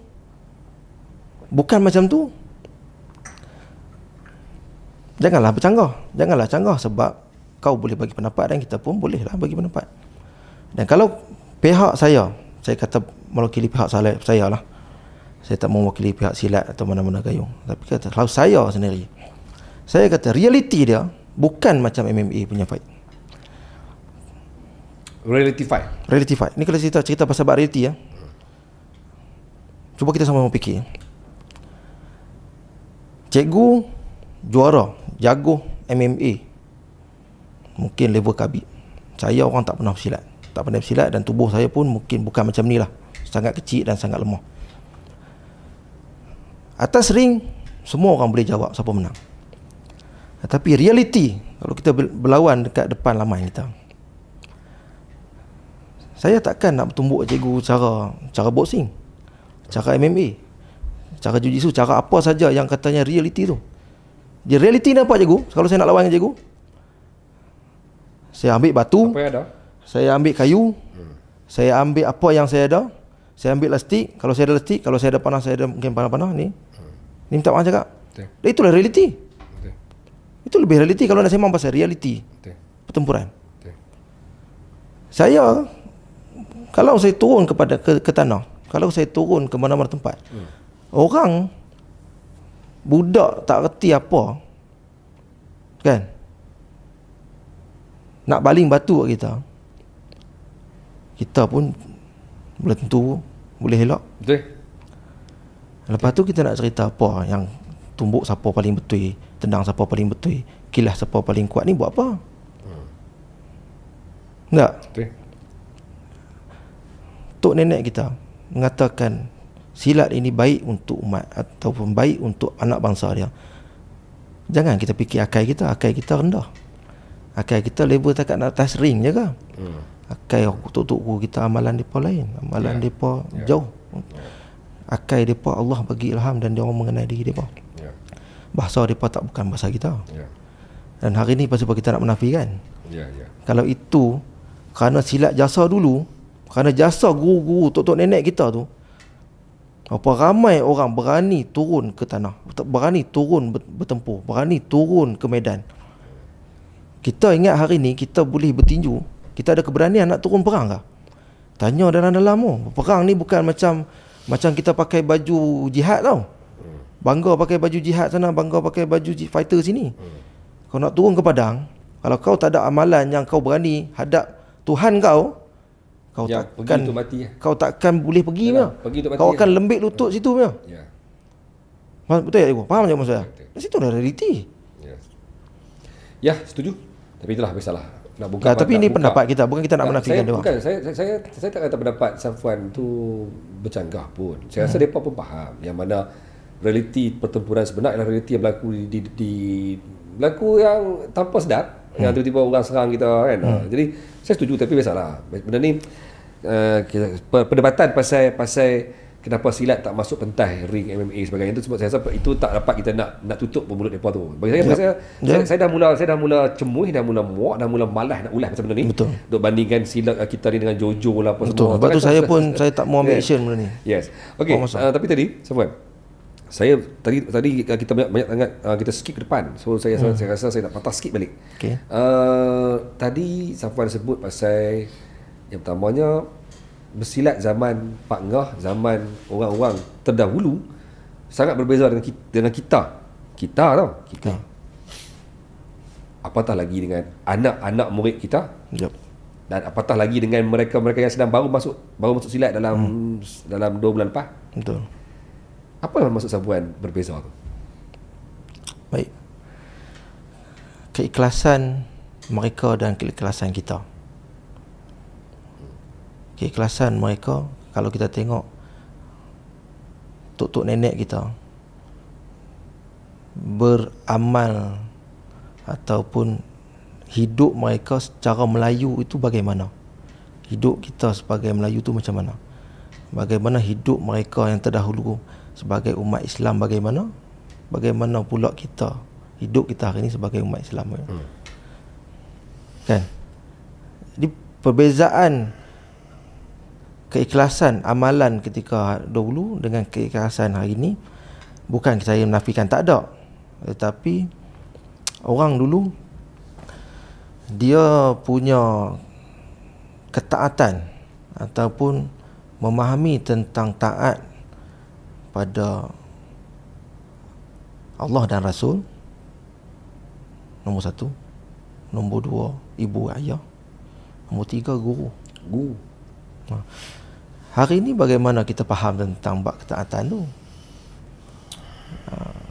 bukan macam tu, janganlah canggah, sebab kau boleh bagi pendapat dan kita pun bolehlah bagi pendapat. Dan kalau pihak saya kata mewakili pihak saya lah, saya tak mewakili pihak silat atau mana-mana gayung, tapi kata kalau saya sendiri, saya kata reality dia bukan macam MMA punya fight. Reality fight. Ni kalau cerita pasal bab reality ya. Cuba kita sama-sama fikir. Cikgu juara jago MMA, mungkin level Khabib. Saya orang tak pernah bersilat, dan tubuh saya pun mungkin bukan macam ni lah, sangat kecil dan sangat lemah. Atas ring semua orang boleh jawab siapa menang, tetapi reality kalau kita berlawan dekat depan laman kita, saya takkan nak bertumbuk cikgu cara boxing, cara MMA, cara jiu-jitsu, cara apa saja yang katanya reality tu. Dia reality ni apa cikgu? Kalau saya nak lawan dengan cikgu, saya ambil batu, apa yang ada? Saya ambil kayu, saya ambil apa yang saya ada, saya ambil lastik. Kalau saya ada lastik, kalau saya ada panah, saya ada mungkin panah-panah ni. Ni minta maaf cakap. Itulah reality. Itu lebih reality kalau nak sembang pasal reality pertempuran. Saya, kalau saya turun ke tanah, kalau saya turun ke mana-mana tempat, orang budak tak reti apa, kan, nak baling batu kat kita pun belum tentu boleh elak. Betul. Lepas tu kita nak cerita apa, yang tumbuk siapa paling betul, tendang siapa paling betul, kilas siapa paling kuat, ni buat apa? Tak? Betul. Tok nenek kita mengatakan silat ini baik untuk umat ataupun baik untuk anak bangsa dia. Jangan kita fikir akal kita rendah. Akal kita level takat atas ring je ke? Akal tok-tok kita amalan depa lain, amalan depa jauh. Akal depa Allah bagi ilham dan dia orang mengenai diri depa. Bahasa depa tak bukan bahasa kita. Dan hari ni pasal kita nak menafikan. Kalau itu kerana silat jasa dulu, kerana jasa guru-guru tok-tok nenek kita tu, Berapa ramai orang berani turun ke tanah, berani turun bertempur, berani turun ke medan. Kita ingat hari ni kita boleh bertinju, kita ada keberanian nak turun perang ke? Tanya dalam-dalam tu. Perang ni bukan macam kita pakai baju jihad tau. Bangga pakai baju jihad sana, bangga pakai baju fighter sini. Kau nak turun ke padang, kalau kau tak ada amalan yang kau berani hadap Tuhan kau, kau yang takkan pergi untuk mati, kau takkan boleh pergi punya. Mati, Kau akan lembik lutut situ punya. Ya. Betul tak ibu? Faham tak maksud saya? Di situ dah realiti. Ya, setuju. Tapi itulah biasalah. Nak buka Tapi ini pendapat kita, bukan kita nak menafikan dia. Bukan, saya tak kata pendapat Safwan tu bercanggah pun. Saya rasa depa pun faham yang mana realiti pertempuran sebenar ialah realiti yang berlaku berlaku yang tanpa sedar, yang tiba-tiba orang serang kita kan. Jadi saya setuju, tapi biasalah. Benda ni perdebatan pasal kenapa silat tak masuk pentas ring MMA sebagainya, itu sebab saya rasa itu tak dapat kita nak tutup mulut depa tu. Bagi saya dah mula cemuih, dah mula muak, dah mula malas nak ulas pasal benda ni. Betul. Duk bandingkan silat kita ni dengan Jojo lah apa betul. semua. Sebab tu saya tak mau ambil action benda ni. Yes. Okey, tapi tadi Safwan, saya tadi kita banyak sangat kita skip ke depan. So saya rasa saya nak patah skip balik. Okey. Tadi Safwan sebut pasal yang pertamanya bersilat zaman Pak Ngah, zaman orang-orang terdahulu sangat berbeza dengan kita. Kita. Apatah lagi dengan anak-anak murid kita. Yep. Dan apatah lagi dengan mereka-mereka yang sedang baru masuk silat dalam 2 bulan lepas. Betul. Apa yang maksud Safwan berbeza tu? Baik. Keikhlasan mereka dan keikhlasan kita. Keikhlasan mereka, kalau kita tengok tok-tok nenek kita beramal ataupun hidup mereka secara Melayu itu bagaimana? Hidup kita sebagai Melayu itu macam mana? Bagaimana hidup mereka yang terdahulu sebagai umat Islam bagaimana? Bagaimana pula kita hidup kita hari ini sebagai umat Islam? Kan? Jadi perbezaan keikhlasan amalan ketika dahulu dengan keikhlasan hari ini, bukan saya menafikan tak ada, tetapi orang dulu dia punya ketaatan ataupun memahami tentang taat pada Allah dan Rasul, nombor 1. Nombor 2, ibu ayah. Nombor 3, guru. Hari ini bagaimana kita faham tentang bab ketaatan tu?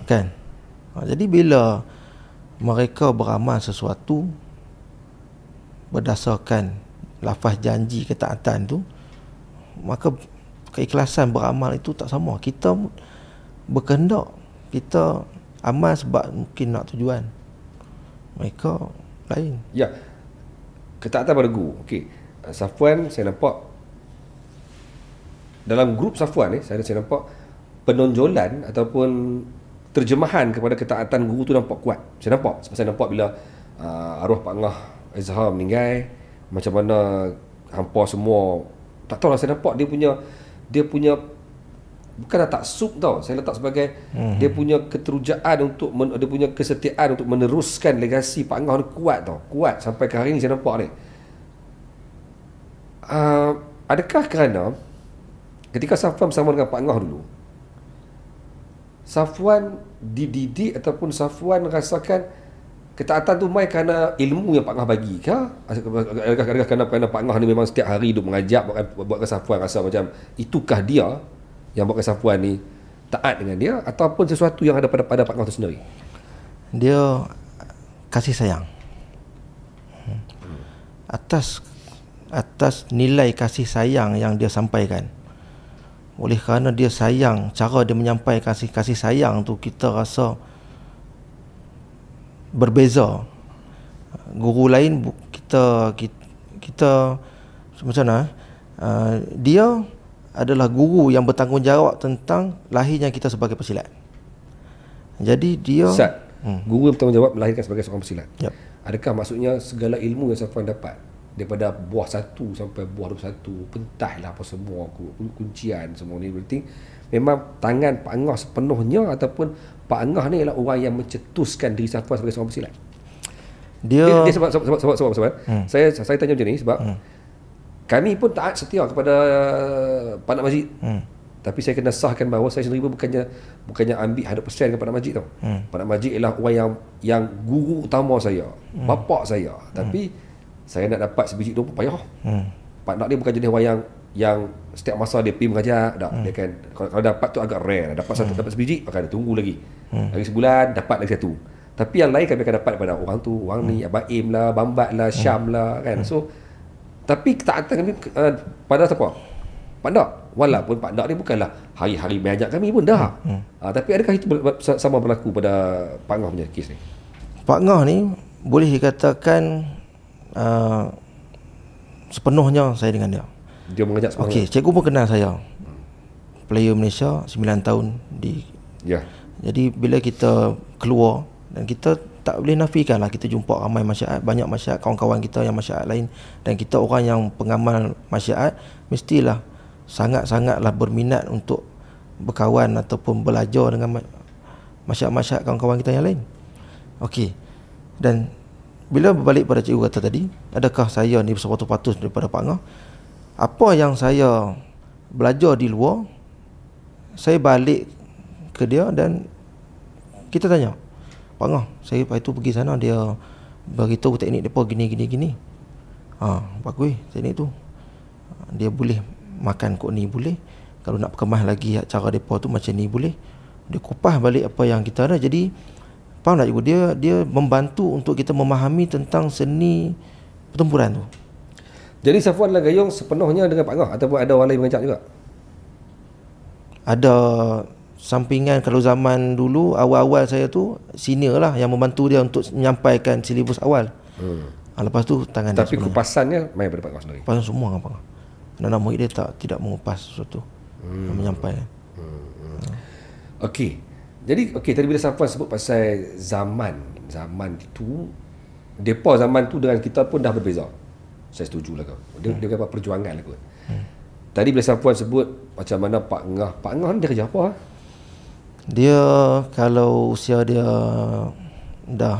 Kan? Jadi bila mereka beramal sesuatu berdasarkan lafaz janji ketaatan tu, maka keikhlasan beramal itu tak sama. Kita berkehendak, kita amal sebab mungkin nak tujuan. Mereka lain. Ya. Ketaatan pada guru. Okey. Safwan saya nampak dalam grup Safwan ni, saya nampak penonjolan ataupun terjemahan kepada ketaatan guru tu nampak kuat. Saya nampak. Sebab saya nampak bila arwah Pak Ngah Azhar meninggal, macam mana hampa semua, tak tahulah, saya nampak dia punya bukanlah taksub tau, saya letak sebagai dia punya keterujaan untuk dia punya kesetiaan untuk meneruskan legasi Pak Ngah ni kuat tau. Kuat sampai ke hari ni saya nampak ni. Adakah kerana ketika Safwan bersama dengan Pak Ngah dulu, Safwan dididik ataupun Safwan rasakan ketaatan tu mai kerana ilmu yang Pak Ngah bagi ke? Adakah kerana Pak Ngah ni memang setiap hari duk mengajak buatkan Safwan rasa macam itukah dia yang buatkan Safwan ni taat dengan dia, ataupun sesuatu yang ada pada Pak Ngah tu sendiri? Dia kasih sayang. Atas nilai kasih sayang yang dia sampaikan. Oleh kerana dia sayang, cara dia menyampaikan kasih sayang tu kita rasa berbeza. Guru lain kita macam mana? Dia adalah guru yang bertanggungjawab tentang lahirnya kita sebagai pesilat. Jadi dia guru yang bertanggungjawab melahirkan sebagai seorang pesilat. Yep. Adakah maksudnya segala ilmu yang Safwan dapat daripada buah 1 sampai buah 21, pentah lah apa semua, kuncian semua ni, berarti memang tangan Pak Angah sepenuhnya ataupun Pak Angah ni ialah orang yang mencetuskan diri Safwan sebagai seorang pesilat? Dia sebab saya tanya macam ni sebab kami pun taat setia kepada Pak Nak Majid. Tapi saya kena sahkan bahawa saya sendiri pun bukannya ambil 100% kepada Pak Nak Majid tau. Pak Nak Majid ialah orang yang guru utama saya, bapa saya. Tapi saya nak dapat sebiji tu pun payah. Pak Nak ni bukan jenis orang yang setiap masa dia pergi mengajar, dia kan kalau dapat tu agak rare. Dapat sebiji akan tunggu lagi. Lagi sebulan dapat lagi satu. Tapi yang lain kami akan dapat daripada orang tu, orang ni, Abaim lah, Bambat lah, Syam lah kan. So tapi ketaatan kami pada siapa? Pak Nak. Walaupun Pak Nak ni bukanlah hari-hari mengajak kami pun dah. Tapi adakah itu sama berlaku pada Pak Angah punya kes ni? Pak Angah ni boleh dikatakan sepenuhnya saya dengan dia. Dia mengajak semua. Okey, cikgu pun kenal saya. Player Malaysia 9 tahun di. Ya. Jadi bila kita keluar dan kita tak boleh nafikan lah, kita jumpa ramai masyarakat, banyak masyarakat, kawan-kawan kita yang masyarakat lain, dan kita orang yang pengamal masyarakat, mestilah sangat-sangatlah berminat untuk berkawan ataupun belajar dengan masyarakat kawan-kawan kita yang lain. Okey. Dan bila berbalik pada cikgu kata tadi, adakah saya ni sepatu-patus daripada Pak Angah? Apa yang saya belajar di luar, saya balik ke dia dan kita tanya, Pak Angah, saya lepas itu pergi sana, dia beritahu teknik mereka gini. Bagus teknik tu. Dia boleh makan kok ni boleh. Kalau nak kemas lagi cara mereka tu macam ni boleh. Dia kupas balik apa yang kita ada. Jadi faham tak cikgu? Dia membantu untuk kita memahami tentang seni pertempuran tu. Jadi Safwan Gayung sepenuhnya dengan Pak Angah ataupun ada orang lain mengajak juga? Ada sampingan. Kalau zaman dulu awal-awal saya tu senior lah yang membantu dia untuk menyampaikan silibus awal. Lepas tu tangan dia. Tapi kupasannya main pada Pak Angah sendiri? Kupasan semua dengan Pak Angah. Anak murid dia tidak mengupas sesuatu, menyampaikan. Okey. Jadi tadi bila Safwan sebut pasal zaman itu, depa zaman tu dengan kita pun dah berbeza. Saya setuju lah kau. Dia kata perjuangan lah kot. Tadi bila Safwan sebut macam mana Pak Angah ni dia kerja apa? Dia kalau usia dia dah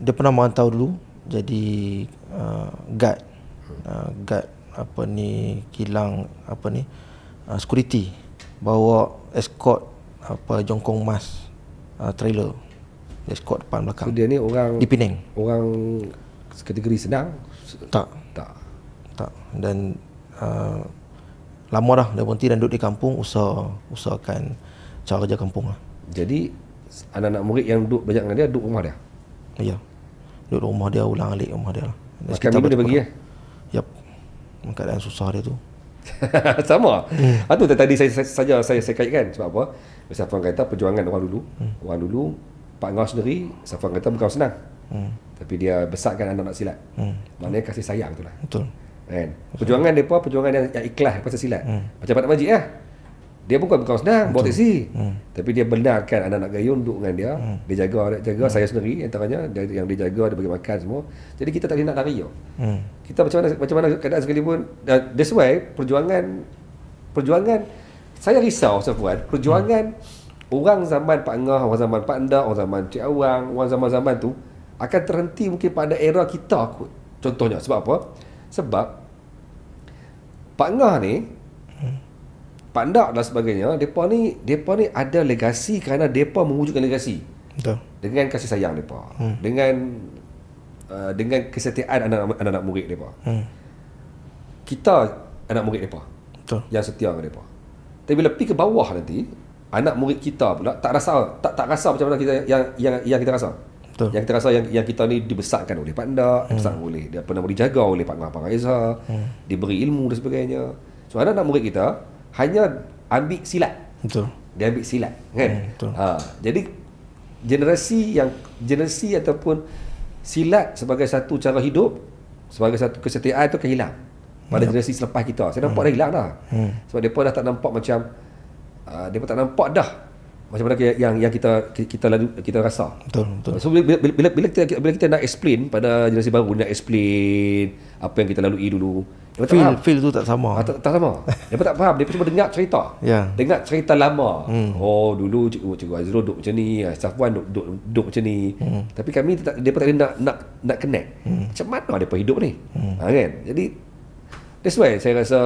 dia pernah merantau dulu jadi guard kilang security, bawa escort jongkong mas trailer, escort depan belakang. So dia ni orang di Penang, orang kategori senang? Tak. Dan lama dah dia berhenti dan duduk di kampung, usahakan cara kerja kampung lah. Jadi anak-anak murid yang duduk belajar dengan dia duduk rumah dia? Ya, duduk rumah dia, ulang-alik rumah dia lah. Makan minum dia bagi Yap. Keadaan susah dia tu. Sama. Itu tadi saya kaitkan. Sebab apa? Safwan kata perjuangan orang dulu. Pak Angah sendiri, Safwan kata bukan senang. Tapi dia besarkan anak-anak silat. Maknanya kasih sayang tu lah. Betul. Kan? Perjuangan mereka perjuangan yang ikhlas pasal silat. Macam Pak Nak Majid lah. Dia bukan senang bawa teksi. Tapi dia benarkan anak-anak Gayung duduk dengan dia. Dia jaga saya sendiri antaranya, yang dia jaga, dia bagi makan semua. Jadi kita tak boleh nak lari. Kita macam mana keadaan sekalipun. That's why perjuangan saya risau Safwan, perjuangan orang zaman Pak Angah, orang zaman Pak Ndak, orang zaman Cik Awang, orang zaman-zaman tu akan terhenti mungkin pada era kita kot. Contohnya sebab apa? Sebab Pak Angah ni, Pak Ndak dan sebagainya, depa ni ada legasi kerana depa mewujudkan legasi. Betul. Dengan kasih sayang depa. Dengan kesetiaan anak-anak murid depa. Kita anak murid depa. Betul. Yang setia dengan depa. Tapi bila pergi ke bawah nanti, anak murid kita pula tak rasa macam mana kita yang kita rasa. Betul. Yang kita rasa yang kita ni dibesarkan oleh Pak Ndak, dibesarkan oleh, dia pernah dijaga oleh Pak Ngah, Pak Reza, diberi ilmu dan sebagainya. So anak-anak murid kita hanya ambil silat. Betul. Dia ambil silat, kan? Betul. Jadi generasi ataupun silat sebagai satu cara hidup, sebagai satu kesetiaan itu akan hilang pada generasi selepas kita. Saya nampak dah hilang dah. Sebab depa dah tak nampak macam depa tak nampak dah macam mana yang kita rasa. Betul. So bila kita nak explain pada generasi baru, nak explain apa yang kita lalui dulu, Feel tu tak sama. Tak sama. Dia tak faham. Dia cuma dengar cerita. Dengar cerita lama. Oh, dulu Cikgu Azrul duduk macam ni, Safwan duduk macam ni. Tapi kami dia tak ada nak connect. Macam mana dia hidup ni? Kan? Jadi that's why saya rasa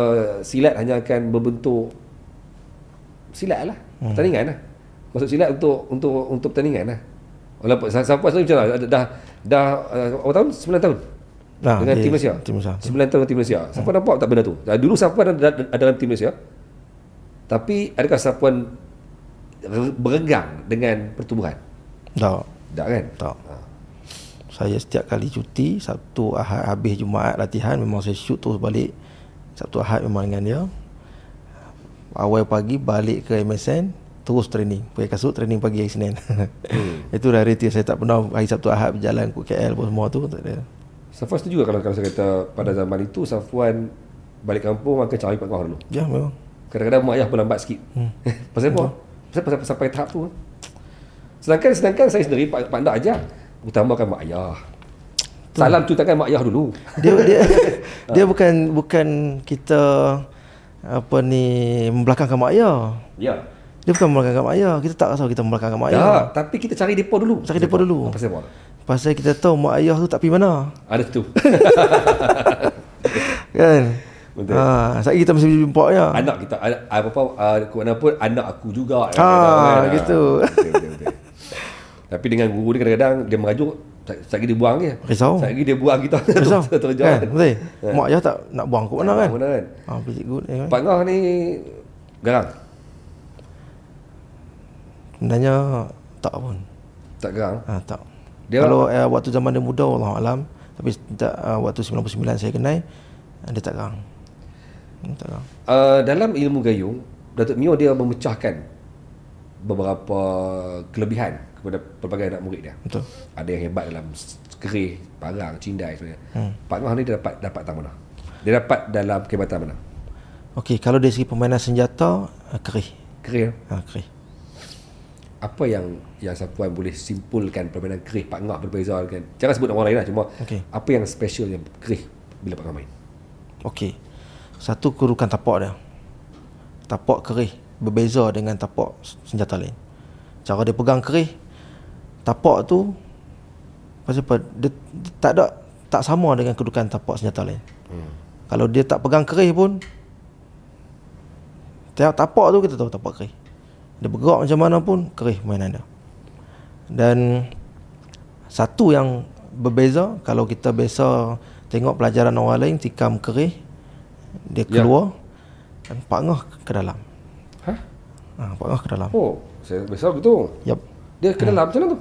silat hanya akan berbentuk silat lah. Pertandingan lah. Masuk silat untuk pertandingan lah. Walaupun Safwan macam mana? Dah berapa tahun? 9 tahun. Dengan tim Malaysia. 9 tahun tim Malaysia. Safwan nampak tak benda tu? Dulu Safwan ada dalam tim Malaysia. Tapi adakah Safwan berenggang dengan pertubuhan? Tak kan? Tak. Saya setiap kali cuti, Sabtu Ahad habis Jumaat latihan, memang saya shoot terus balik. Sabtu Ahad memang dengan dia. Awal pagi balik ke MSN, terus training. Pakai kasut training pagi hari Senin. Itu dah rutin. Saya tak pernah hari Sabtu Ahad berjalan ke KL pun semua tu tak ada. Safwan setuju kalau saya kata pada zaman itu Safwan balik kampung akan cari Pak Ngah dulu? Ya, memang. Kadang-kadang mak ayah pun lambat sikit. Pasal apa? Pasal sampai tahap tu. Sedangkan saya sendiri Pak Ndak ajar utamakan mak ayah. Salam tu tangan mak ayah dulu. Dia bukan kita membelakangkan mak ayah. Ya. Dia bukan membelakangkan mak ayah. Kita tak rasa kita membelakangkan mak ayah. Tapi kita cari depa dulu. Pasal apa? Pasal kita tahu mak ayah tu tak pergi mana. Ada tu. Kan? Betul. Sekali kita mesti jumpa ya. Anak kita mana pun anak aku juga. Gitu. Betul. Tapi dengan guru dia kadang-kadang dia merajuk, sekali dia buang dia. Risau. Sekali dia buang kita Kan? terjalan. Betul. Mak ayah tak nak buang ke mana kan? Good, Pak Ngah ni garang. Sebenarnya tak pun. Tak garang? Tak. Kalau waktu zaman dia muda, Allah alam. Tapi waktu 99 saya kenal, dia tak garang. Dalam ilmu gayung, Datuk Mio dia memecahkan beberapa kelebihan kepada pelbagai anak murid dia. Betul. Ada yang hebat dalam kerih, parang, cindai sebenarnya. Pak Ngah ni dia dapat tang mana? Dia dapat dalam kehebatan mana? Okey, kalau dari segi permainan senjata, kerih. Kerih. Kerih. Apa yang Safwan boleh simpulkan permainan kerih Pak Ngah berbeza dengan, jangan sebut orang lain lah, cuma apa yang special yang kerih bila Pak Ngah main? Okey. Satu kedudukan tapak dia. Tapak kerih berbeza dengan tapak senjata lain. Cara dia pegang kerih, tapak tu pasal apa? Dia tak sama dengan kedudukan tapak senjata lain. Kalau dia tak pegang kerih pun, tapak tu kita tahu tapak kerih. Dia bergerak macam mana pun, kerih mainan dia. Dan satu yang berbeza, kalau kita biasa tengok pelajaran orang lain tikam kerih, dia keluar dan Pak Ngah ke dalam. Pak Ngah ke dalam. Oh, saya biasa begitu. Yap. Dia ke dalam macam mana tu?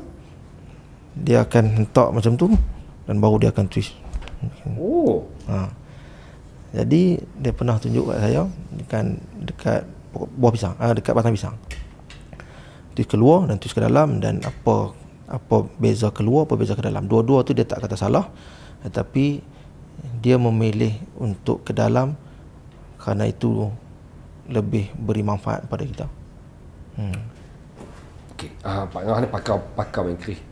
Dia akan hentak macam tu dan baru dia akan twist. Oh. Jadi dia pernah tunjuk kat saya dekat buah pisang, dekat batang pisang. Twist keluar dan twist ke dalam, dan apa beza keluar, apa beza ke dalam. Dua-dua tu dia tak kata salah, tetapi dia memilih untuk ke dalam kerana itu lebih beri manfaat kepada kita. Okey, Pak Ngah ni pakar main kerih.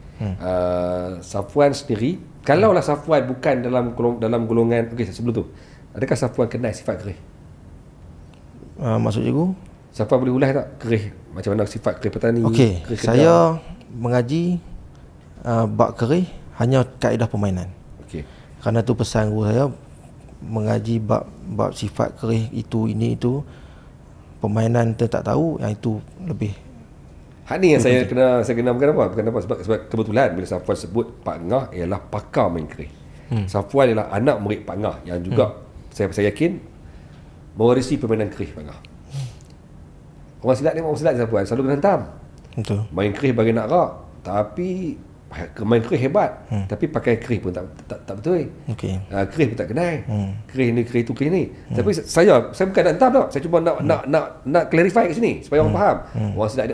Safwan sendiri, kalaulah Safwan bukan dalam golongan, okey sebelum tu, adakah Safwan kenal sifat kerih? Maksud cikgu? Safwan boleh ulas tak kerih? Macam mana sifat kerih petani? Okey, saya mengaji bab kerih hanya kaedah permainan. Okey. Kerana tu pesan guru saya, mengaji bab sifat kerih itu permainan kita tak tahu, yang itu lebih. Hak ni yang saya kena bukan apa? Sebab kebetulan bila Safwan sebut Pak Ngah ialah pakar main kerih. Safwan ialah anak murid Pak Ngah yang juga saya yakin mewarisi permainan kerih Pak Ngah. Orang silat Safwan selalu kena hantam. Betul. Main kerih bagi nak rak, tapi main kerih hebat, tapi pakai kerih pun tak betul. Okey. Kerih pun tak kenal. Kerih ni, kerih tu, kerih ni. Tapi saya bukan nak hantam tau. Saya cuma nak clarify kat sini supaya orang faham.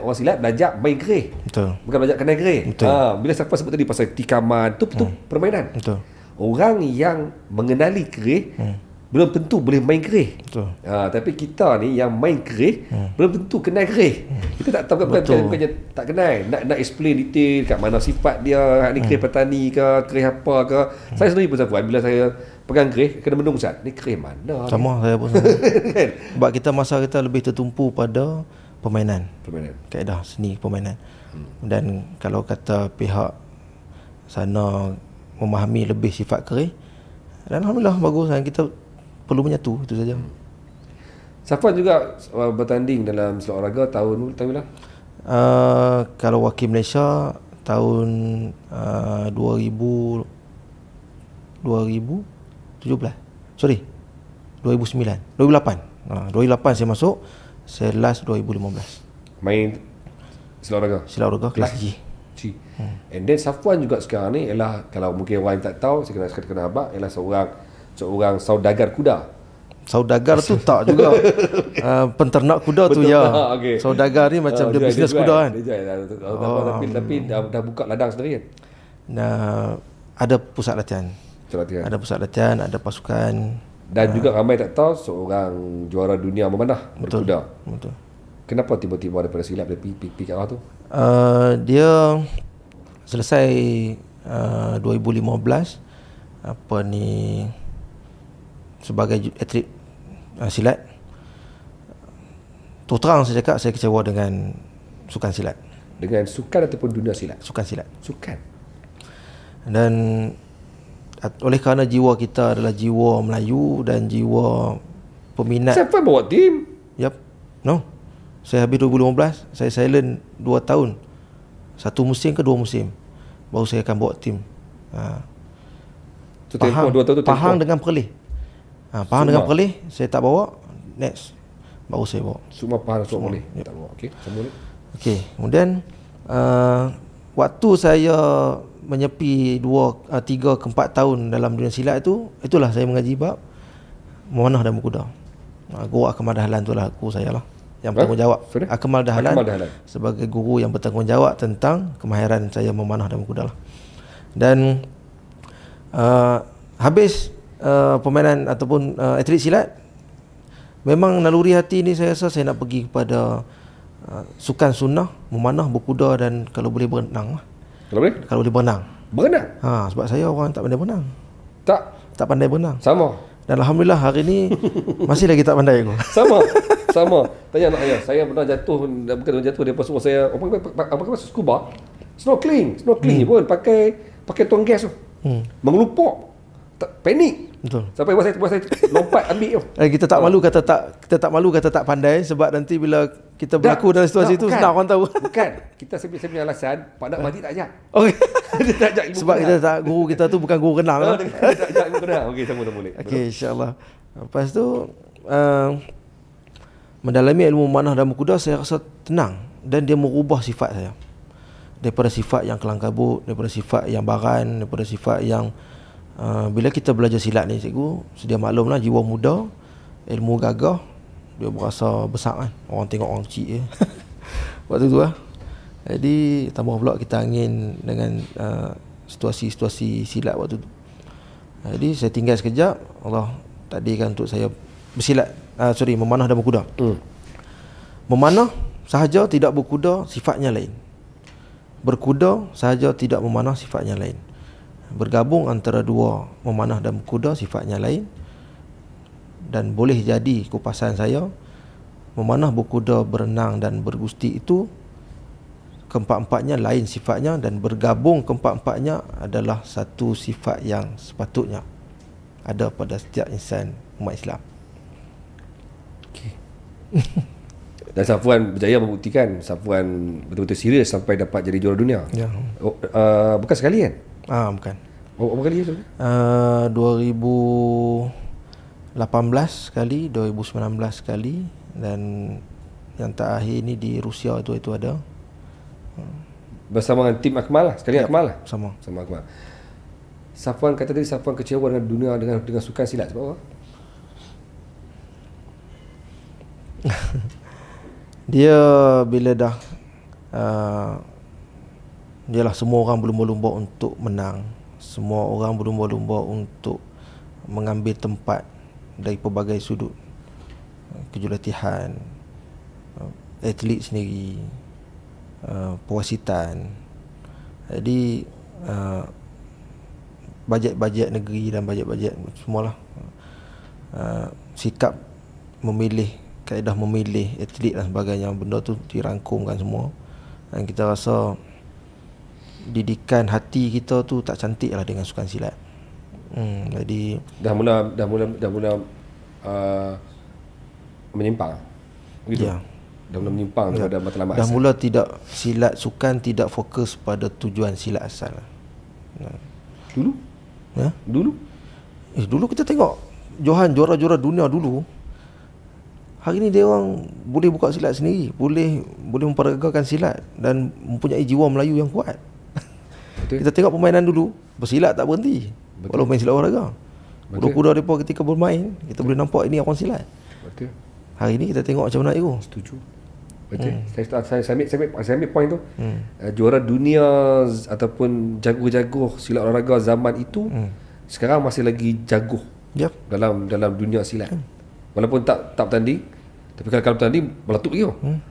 Orang silat belajar main kerih. Betul. Bukan belajar kenal kerih. Bila Safwan sebut tadi pasal tikaman tu permainan. Betul. Orang yang mengenali kerih belum tentu boleh main kerih. Betul. Tapi kita ni yang main kerih belum tentu kenal kerih. Kita tak tahu bukannya tak kenal. Nak explain detail kat mana sifat dia, ni kerih petani ke, kerih apa ke. Saya sendiri pun Safwan, bila saya pegang kerih kena menung Ustaz. Ni kerih mana? Sama, saya pun sama. Sebab masa kita lebih tertumpu pada permainan. Kaedah seni permainan. Dan kalau kata pihak sana memahami lebih sifat kerih, dan alhamdulillah bagus, dan kita perlu menyatu, itu saja. Safwan juga bertanding dalam silat olahraga tahun bila? Kalau wakil Malaysia tahun 2017. Sorry. 2009. 2008. 2008 saya masuk. Saya last 2015. Main silat olahraga? Silat olahraga kelas G. And then Safwan juga sekarang ni ialah, kalau mungkin orang yang tak tahu, saya kena abang, ialah seorang saudagar kuda. Saudagar tu tak juga. Penternak kuda tu ya. Okay. Saudagar ni macam dia bisnes kuda kan. Tapi dah buka ladang sendiri kan. Ada pusat latihan. Ada pusat latihan, ada pasukan. Dan juga ramai tak tahu seorang juara dunia memanah berkuda. Betul. Kenapa tiba-tiba daripada silat dia pergi ke arah tu? Dia selesai 2015 sebagai atlet silat. Terus terang saya cakap, saya kecewa dengan sukan silat. Dengan sukan ataupun dunia silat? Sukan silat. Sukan. Dan oleh kerana jiwa kita adalah jiwa Melayu dan jiwa peminat. Siapa bawa tim? Yap. No. Saya habis 2015, saya silent 2 tahun. 1 musim ke 2 musim. Baru saya akan bawa tim. Pahang dengan Perlis. Pahang dengan Perlis saya tak bawa. Next baru saya bawa. Semua Pahang semua boleh. Tak bawa. Okey, semua boleh. Okey, kemudian waktu saya menyepi 3 ke 4 tahun dalam dunia silat itulah saya mengaji bab memanah dan berkuda. Guru Akmal Dahlan itulah guru saya lah yang bertanggungjawab. Akmal Dahlan sebagai guru yang bertanggungjawab tentang kemahiran saya memanah dan berkuda lah. Dan habis permainan ataupun atlet silat, memang naluri hati ni saya rasa saya nak pergi kepada sukan sunnah, memanah, berkuda dan kalau boleh berenang lah. Kalau boleh berenang. Berenang? Sebab saya orang tak pandai berenang. Tak pandai berenang. Sama. Dan alhamdulillah hari ni masih lagi tak pandai aku. Sama. Tanya anak saya. Saya pernah jatuh, bukan jatuh, dia suruh saya apa scuba, snorkeling pun pakai tuang gas tu. Mengelupuk. Panik. Betul. Sampai buat saya lompat ambil tu. Kita tak malu kata tak pandai, sebab nanti bila kita berlaku dalam situasi itu senang orang tahu. Bukan. Saya punya alasan Pak Nak Majid tak ajak. Okey. Dia tak ajak ilmu. Sebab guru kita tu bukan guru renang lah. Dia tak ajak ilmu renang. Okey, sama boleh. Okey, insya-Allah. Lepas tu mendalami ilmu memanah dan berkuda, saya rasa tenang dan dia merubah sifat saya. Daripada sifat yang kelang kabut, daripada sifat yang baran, daripada sifat yang bila kita belajar silat ni, cikgu sedia maklumlah, jiwa muda, ilmu gagah, dia berasa besar kan. Orang tengok orang kecil je waktu tu lah. Jadi tambah pula kita angin dengan situasi-situasi silat waktu tu. Jadi saya tinggal sekejap, Allah takdirkan untuk saya bersilat, memanah dan berkuda. Memanah sahaja tidak berkuda, sifatnya lain. Berkuda sahaja tidak memanah, sifatnya lain. Bergabung antara dua, memanah dan berkuda, sifatnya lain. Dan boleh jadi kupasan saya, memanah, berkuda, berenang dan bergusti itu keempat-empatnya lain sifatnya, dan bergabung keempat-empatnya adalah satu sifat yang sepatutnya ada pada setiap insan umat Islam. Dan Safwan berjaya membuktikan Safwan betul-betul serius sampai dapat jadi juara dunia. Ya. Bukan sekali kan? Bukan. Berapa kali tu? 2018 sekali, 2019 sekali, dan yang terakhir ni di Rusia itu ada. Bersama dengan tim Akmal lah. Sekali Akmal lah. Sama Akmal. Safwan kata tadi Safwan kecewa dengan dunia dengan sukan silat sebab apa? Dia bila dah dialah semua orang berlumba-lumba untuk menang. Semua orang berlumba-lumba untuk mengambil tempat dari pelbagai sudut. Kejuratihan, atlet sendiri, pewasitan. Jadi bajet-bajet negeri dan bajet-bajet semualah. Sikap memilih, kaedah memilih atlet dan sebagainya, benda tu dirangkumkan semua. Dan kita rasa didikan hati kita tu tak cantik lah dengan sukan silat. Jadi dah mula menyimpang. Begitu. ya, Dah mula menyimpang daripada matlamat dah asal. mula tidak, silat sukan tidak fokus pada tujuan silat asal. Dulu? Ya? Dulu? Dulu kita tengok Johan juara-juara dunia dulu. Hari ni dia orang boleh buka silat sendiri, boleh memperagakan silat dan mempunyai jiwa Melayu yang kuat. Betul. Kita tengok permainan dulu, bersilat tak berhenti. Betul. Walau main silat olahraga. Kuda-kuda mereka ketika bermain, kita boleh nampak ini orang silat. Betul. Hari ni kita tengok macam mana itu. Setuju. Betul. Saya ambil point tu. Juara dunia ataupun jago-jago silat olahraga zaman itu sekarang masih lagi jago Yep. dalam dunia silat. Walaupun tak bertanding, tapi kalau bertanding meletup lagi.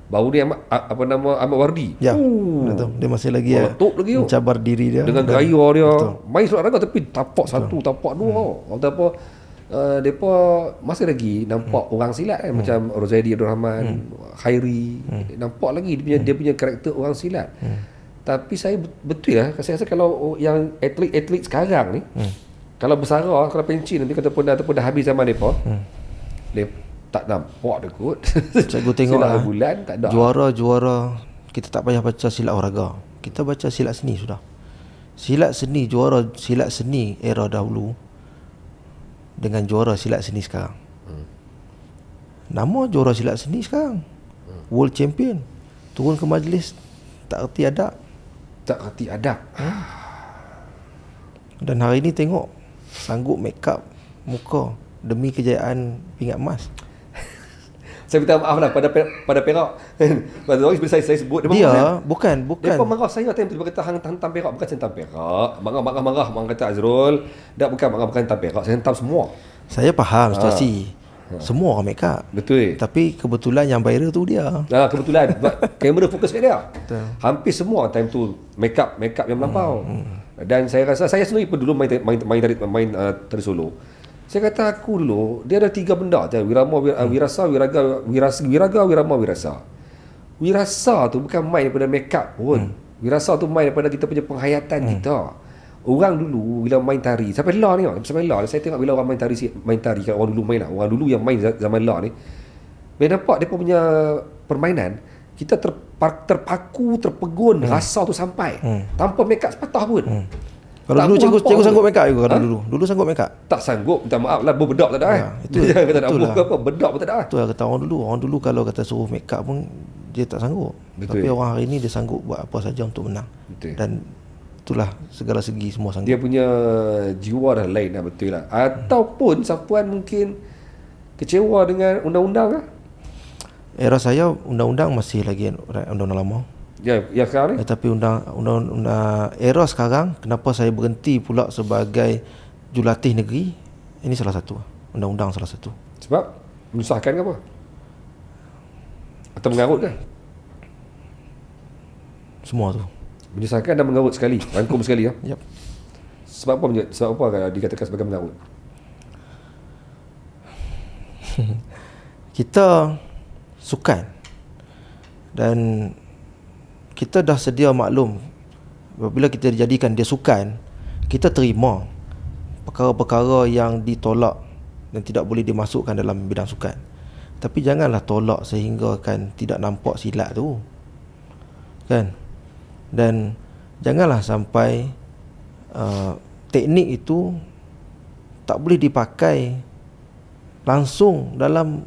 Baru dia Ahmad Wardi. Ya. Betul. Dia masih lagi meletup lagi. mencabar diri dia Dengan dan- gaya dia. Betul. Main surat olahraga tapi tapak satu, tapak dua. Ataupun mereka masih lagi nampak orang silat kan, macam Rozaidi Abdul Rahman, Khairi, nampak lagi dia punya karakter orang silat. Tapi saya betul lah, saya rasa kalau yang atlet sekarang ni, kalau bersara, kalau penci nanti ataupun dah habis zaman mereka, tak nampak dia kot. Cikgu tengok silat bulan tak ada. juara-juara, kita tak payah baca silat olahraga, kita baca silat seni sudah. Silat seni, juara silat seni era dahulu dengan juara silat seni sekarang. Nama juara silat seni sekarang world champion, turun ke majlis tak erti adab. Tak reti adab. Dan hari ni tengok sanggup make up muka demi kejayaan pingat emas. Saya minta maaf lah pada Perak. Pada orang bila saya sebut Dia bukan Mereka marah saya time tu. Dia kata hantam Perak. Bukan saya hantam Perak. Marah. Orang kata Azrul, bukan hantam Perak. Saya hantam semua. Saya faham situasi. Semua orang make up. Betul. Tapi kebetulan yang viral tu dia. Kebetulan sebab kamera fokus kat dia. Betul. Hampir semua time tu make up yang melampau. Dan saya rasa saya sendiri pun dulu main tari solo. Saya kata aku dulu dia ada 3 benda je, wirasa, wirama, wirasa. Wirasa tu bukan main daripada make up pun. Wirasa tu main daripada kita punya penghayatan kita. Orang dulu bila main tari sampai lah ni, saya tengok bila orang main tari kat orang dulu main lah. Orang dulu yang main zaman lah ni. Bila nampak depa punya permainan, kita terpaku, terpegun, rasa tu sampai. Tanpa make up sepatah pun. Kalau dulu cikgu sanggup make up juga kalau dulu sanggup make up. Tak sanggup, minta maaf lah, bedak tak ada itu Jangan kata nak itulah. buka apa, bedak pun tak ada. Itu lah kata orang dulu kalau kata suruh make up pun dia tak sanggup. Betul. Tapi orang hari ni dia sanggup buat apa saja untuk menang. Betul. Dan itulah segala segi semua sanggup. Dia punya jiwa dah lain lah, betul lah. Ataupun Sapuan mungkin kecewa dengan undang-undang lah. Era saya undang-undang masih lagi undang-undang lama. Ya sekarang ni. Tapi undang era sekarang, kenapa saya berhenti pula sebagai jurulatih negeri? Ini salah satu. Undang-undang salah satu. Sebab menyusahkan ke apa? Atau mengarut ke? Semua tu. Menyusahkan dan mengarut sekali, rangkum sekali ya. Yep. Sebab apa dikatakan sebagai mengarut? Kita sukan dan kita dah sedia maklum apabila kita dijadikan dia sukan, kita terima perkara-perkara yang ditolak dan tidak boleh dimasukkan dalam bidang sukan. Tapi janganlah tolak sehingga kan tidak nampak silat tu, kan? Dan janganlah sampai teknik itu tak boleh dipakai langsung dalam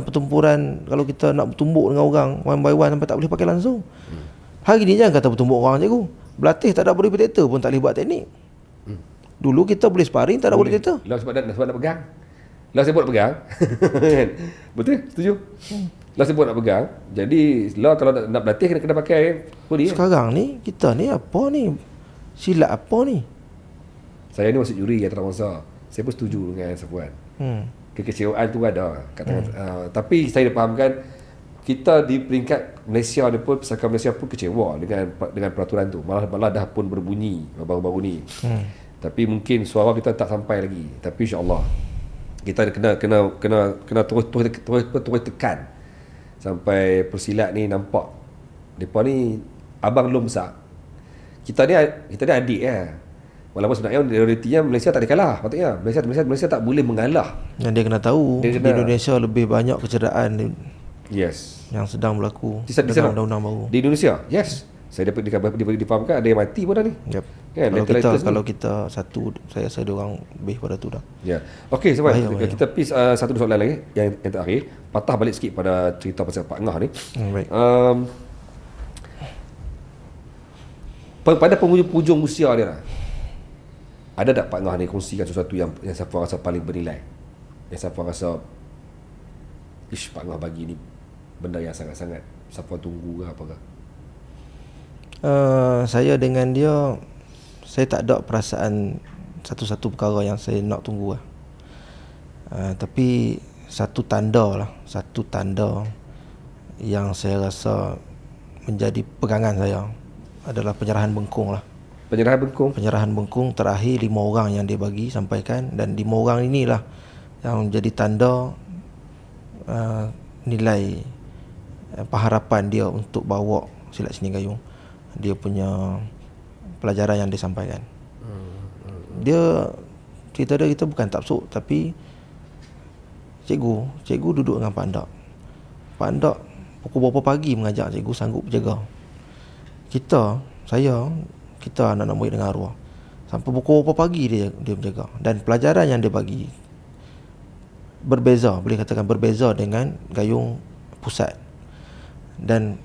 pertempuran. Kalau kita nak bertumbuk dengan orang one by one sampai tak boleh pakai langsung. Hari ni jangan kata bertumbuk orang cikgu. Berlatih tak ada body protector pun tak boleh buat teknik. Dulu kita boleh sparring tak ada body protector. Lah sebab nak pegang. Lah saya buat nak pegang. Betul? Setuju? Lah saya buat nak pegang. Jadi lah kalau nak berlatih kena pakai body. Sekarang ni kita ni apa ni? Silat apa ni? Saya ni masuk juri yang tak masa. Saya pun setuju dengan Sapuan. Kekecewaan tu ada tapi saya dah fahamkan kita di peringkat Malaysia ni pun, persatuan Malaysia pun kecewa dengan peraturan tu. Malah dah pun berbunyi baru-baru ni. Tapi mungkin suara kita tak sampai lagi. Tapi insya-Allah kita kena terus tekan sampai persilat ni nampak depa ni abang long besar. Kita ni adik Walaupun sebenarnya realitinya Malaysia tak ada kalah. Patutnya Malaysia tak boleh mengalah. Dan dia kena tahu di Indonesia lebih banyak kecederaan yang sedang berlaku dengan undang-undang baru. Di Indonesia, yes. Saya dapat difahamkan ada yang mati pun dah ni. Yep. Kan, kalau kita satu, saya rasa dia orang lebih pada tu dah. Ya. Okey, sebab kita pergi satu soalan lagi yang terakhir, patah balik sikit pada cerita pasal Pak Ngah ni. Baik. Pada penghujung usia dia lah, ada tak Pak Ngah ni kongsikan sesuatu yang siapa rasa paling bernilai, yang siapa rasa Pak Ngah bagi ni benda yang sangat-sangat siapa tunggu ke apa ke? Saya dengan dia, saya tak ada perasaan satu-satu perkara yang saya nak tunggu lah. Tapi satu tanda yang saya rasa menjadi pegangan saya adalah penyerahan bengkung lah. Penyerahan bengkung terakhir 5 orang yang dia bagi sampaikan, dan 5 orang inilah yang menjadi tanda nilai pengharapan dia untuk bawa silat Seni Gayung. Dia punya pelajaran yang disampaikan. Dia cerita dia, kita bukan taksub, tapi cikgu duduk dengan Pak Ndak. Pak Ndak pukul berapa pagi mengajar, cikgu sanggup jaga. Kita anak-anak murid dengan arwah, sampai pukul berapa pagi dia menjaga. Dan pelajaran yang dia bagi berbeza, boleh katakan berbeza dengan gayung pusat. Dan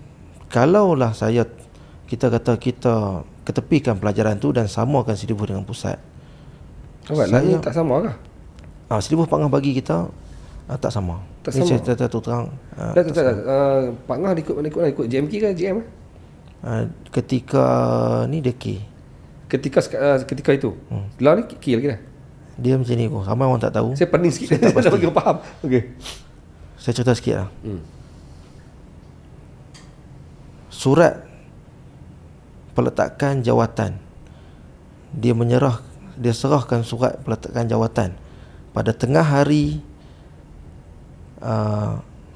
kalaulah kita kata kita ketepikan pelajaran tu dan samakan silibus dengan pusat, saya tak sama kah? Silibus Pak Ngah bagi kita tak sama. Ini saya terang. Pak Ngah ikut JMK ke JM? Ketika ni dia K. Ketika itu. Lah ni K lagi dah. Dia macam ni pun. Ramai orang tak tahu. Saya pening sikit. Saya tak bagi faham. Okey. Saya cerita sikit lah. Surat peletakan jawatan, dia serahkan surat peletakan jawatan pada tengah hari,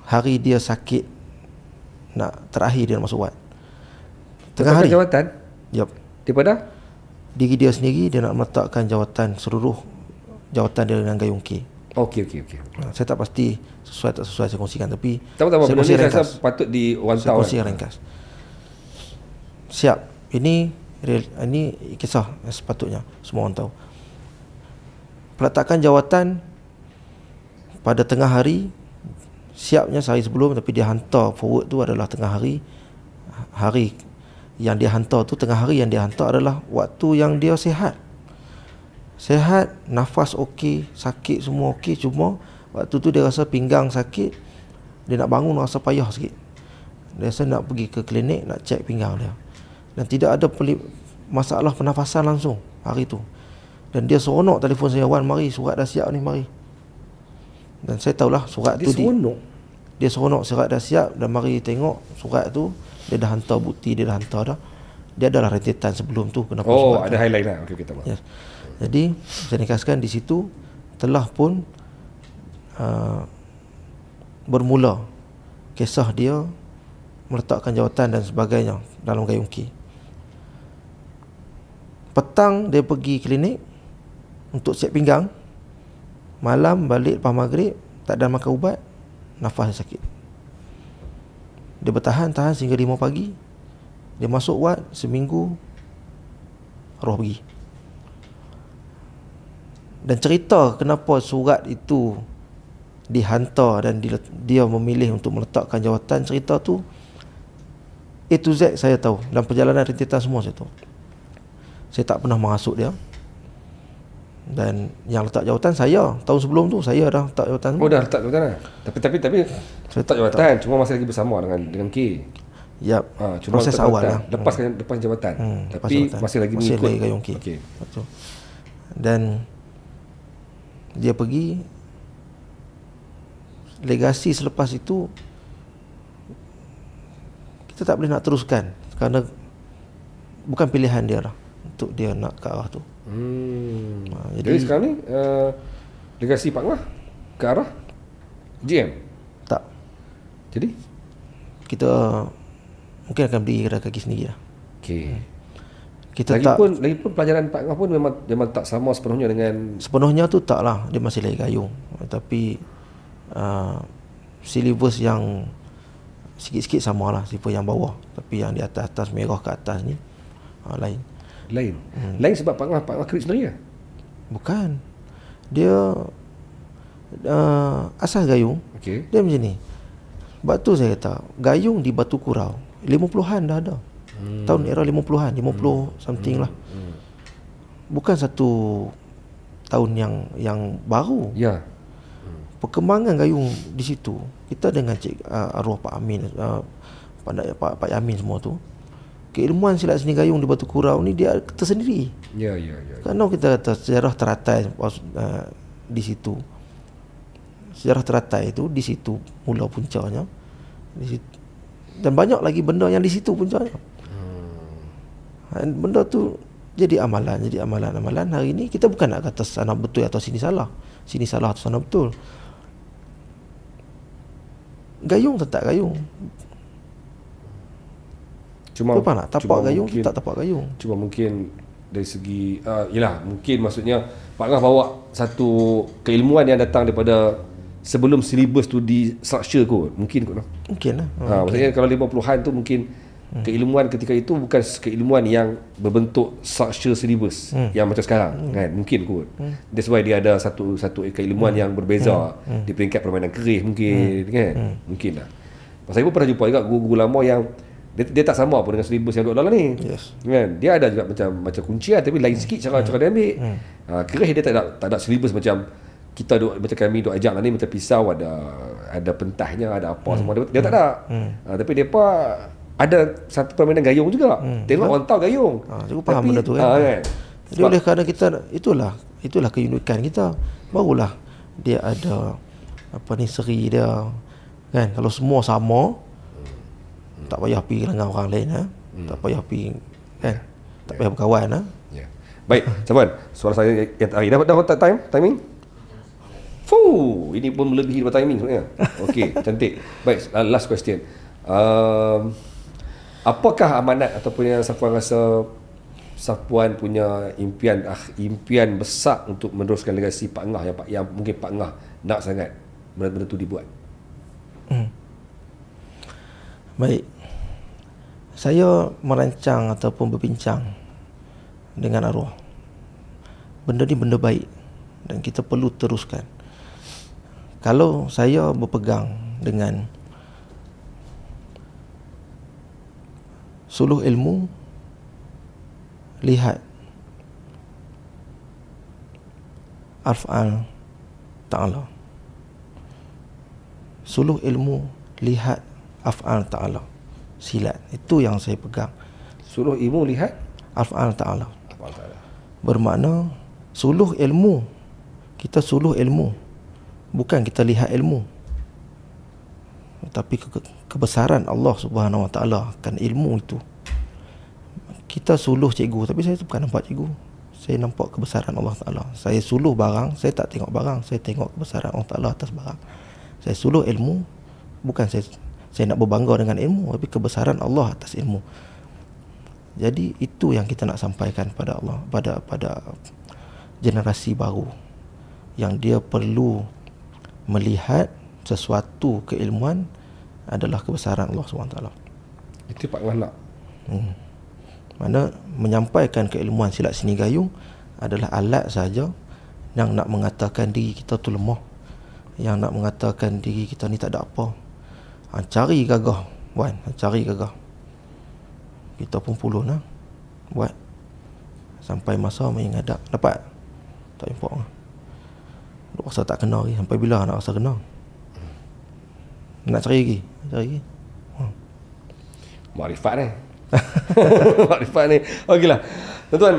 hari dia sakit, nak terakhir dia nak masuk wad. Tengah hari jawatan? Yep. Daripada diri dia sendiri, dia nak meletakkan jawatan, seluruh jawatan dia dengan gayung K. Okey. Saya tak pasti sesuai tak sesuai saya kongsikan, tapi tak apa, benda ni saya patut diwantau. Saya kongsi ringkas. Siap. Ini kisah yang sepatutnya semua orang tahu. Peletakan jawatan pada tengah hari, siapnya sehari sebelum, tapi dia hantar forward tu adalah tengah hari. Hari yang dia hantar tu, tengah hari yang dia hantar adalah waktu yang dia sihat, nafas okey, sakit semua okey, cuma waktu tu dia rasa pinggang sakit, dia nak bangun rasa payah sikit. Dia rasa nak pergi ke klinik nak cek pinggang dia, dan tidak ada masalah pernafasan langsung hari tu. Dan dia seronok telefon saya, "Wan, mari surat dah siap ni, mari." Dan saya tahulah surat tu dia seronok surat dah siap, dan mari tengok surat tu. Dia dah hantar bukti, dia dah hantar dah. Dia adalah rentetan sebelum tu. Kenapa ada highlight lah. Okey, kita faham. Yes. Jadi saya ringkaskan di situ telah pun bermula kisah dia meletakkan jawatan dan sebagainya dalam gayung K. Petang dia pergi klinik untuk siap pinggang. Malam balik lepas maghrib, tak ada makan ubat, nafas sakit. Dia bertahan sehingga 5 pagi. Dia masuk wad, seminggu roh pergi. Dan cerita kenapa surat itu dihantar dan dia memilih untuk meletakkan jawatan, cerita tu A to Z saya tahu. Dalam perjalanan rentetan semua saya tahu. Saya tak pernah mengasuk dia. Dan yang letak jawatan saya tahun sebelum tu, saya dah letak jawatan. Dah letak jawatan lah. Tapi saya letak jawatan cuma masih lagi bersama dengan K. Yap. Proses awal lah. Lepas jawatan. Tapi jawatan. Masih lagi mengikut gayung K. Okey. Betul. Dan dia pergi, legasi selepas itu kita tak boleh nak teruskan kerana bukan pilihan dia lah. untuk dia nak ke arah tu. Jadi sekarang ni legasi Pak Ngah ke arah GM? Tak. Jadi kita mungkin akan beli kedai kaki sendiri lah. okey. Kita Lagipun pelajaran Pak Ngah pun memang tak sama sepenuhnya dengan sepenuhnya tu tak lah, dia masih lagi gayung. Tapi silibus yang sikit-sikit sama lah, silibus yang bawah, tapi yang di atas merah ke atas ni lain. Lain sebab Pak Ngah create sendiri lah? Bukan. Dia asal gayung, dia macam ni. Sebab tu saya kata gayung di Batu Kurau 50-an dah ada. Tahun era 50-an, 50 something lah. Bukan satu tahun yang baru. Ya. Perkembangan gayung di situ, kita dengan arwah Pak Amin, Pak Yamin semua tu, keilmuan silat seni gayung di Batu Kurau ni dia tersendiri. Ya. Kerana kita kata sejarah teratai di situ. Sejarah teratai itu di situ mula puncanya. Di situ. Dan banyak lagi benda yang di situ puncanya. Benda tu jadi amalan. Hari ni kita bukan nak kata sana betul atau sini salah atau sana betul. Gayung tetap gayung. Cuma nak tapak gayung, tak tapak gayung. Cuma mungkin dari segi yelah, mungkin maksudnya Pak Ngah bawa satu keilmuan yang datang daripada sebelum silibus tu di structure kot. Mungkin lah. Maksudnya kalau 50-an tu mungkin keilmuan ketika itu bukan keilmuan yang berbentuk structure silibus yang macam sekarang kan, mungkin kot. That's why dia ada satu keilmuan yang berbeza di peringkat permainan keris mungkin kan. Mungkin lah. Saya pun pernah jumpa juga guru-guru lama yang dia tak sama pun dengan silibus yang duduk dalam ni. Kan? Dia ada juga macam kuncian tapi lain sikit cara dia ambil. Keris dia tak ada silibus macam kita duk, macam kami duk ajak ni macam pisau ada pentahnya, ada apa semua. Dia tak ada. Tapi depa ada satu permainan gayung juga. Tengok orang tahu gayung. Cikgu faham benda tu kan. Jadi oleh kerana kita itulah keunikan kita. Barulah dia ada seri dia kan. Kalau semua sama, tak payah pergi dengan orang lain tak payah pergi kan. Tak payah berkawan Baik, Saban, soalan saya yang terakhir. Dah timing? Ini pun melebihi daripada timing sebenarnya. Okey, cantik. Baik, last question. Apakah amanat ataupun yang Safwan rasa Safwan punya impian besar untuk meneruskan legasi Pak Ngah yang mungkin Pak Ngah nak sangat benda-benda tu dibuat? Baik. Saya merancang ataupun berbincang dengan arwah. Benda ni benda baik dan kita perlu teruskan. Kalau saya berpegang dengan suluh ilmu, lihat af'al ta'ala. Suluh ilmu, lihat af'al ta'ala. Silat. Itu yang saya pegang. Suluh ilmu, lihat af'al ta'ala. Bermakna suluh ilmu, kita suluh ilmu, bukan kita lihat ilmu, tapi kebesaran Allah Subhanahu Wa Taala kan ilmu itu. Kita suluh cikgu, tapi saya bukan nampak cikgu. Saya nampak kebesaran Allah Taala. Saya suluh barang, saya tak tengok barang, saya tengok kebesaran Allah Taala atas barang. Saya suluh ilmu, bukan saya nak berbangga dengan ilmu, tapi kebesaran Allah atas ilmu. Jadi itu yang kita nak sampaikan pada Allah, pada generasi baru yang dia perlu melihat sesuatu keilmuan adalah kebesaran Allah SWT. Itu Pak Ngah nak. Mana menyampaikan keilmuan silat seni gayung adalah alat saja yang nak mengatakan diri kita tu lemah, yang nak mengatakan diri kita ni tak ada apa. Cari gagah, Wan, cari gagah. Kita pun puluh nak buat sampai masa main ngadap. Dapat? Tak jumpa lah. Rasa tak kena lagi. Sampai bila nak rasa kena? Nak cari lagi? Makrifat ni. Makrifat ni. Okeylah. Tuan-tuan,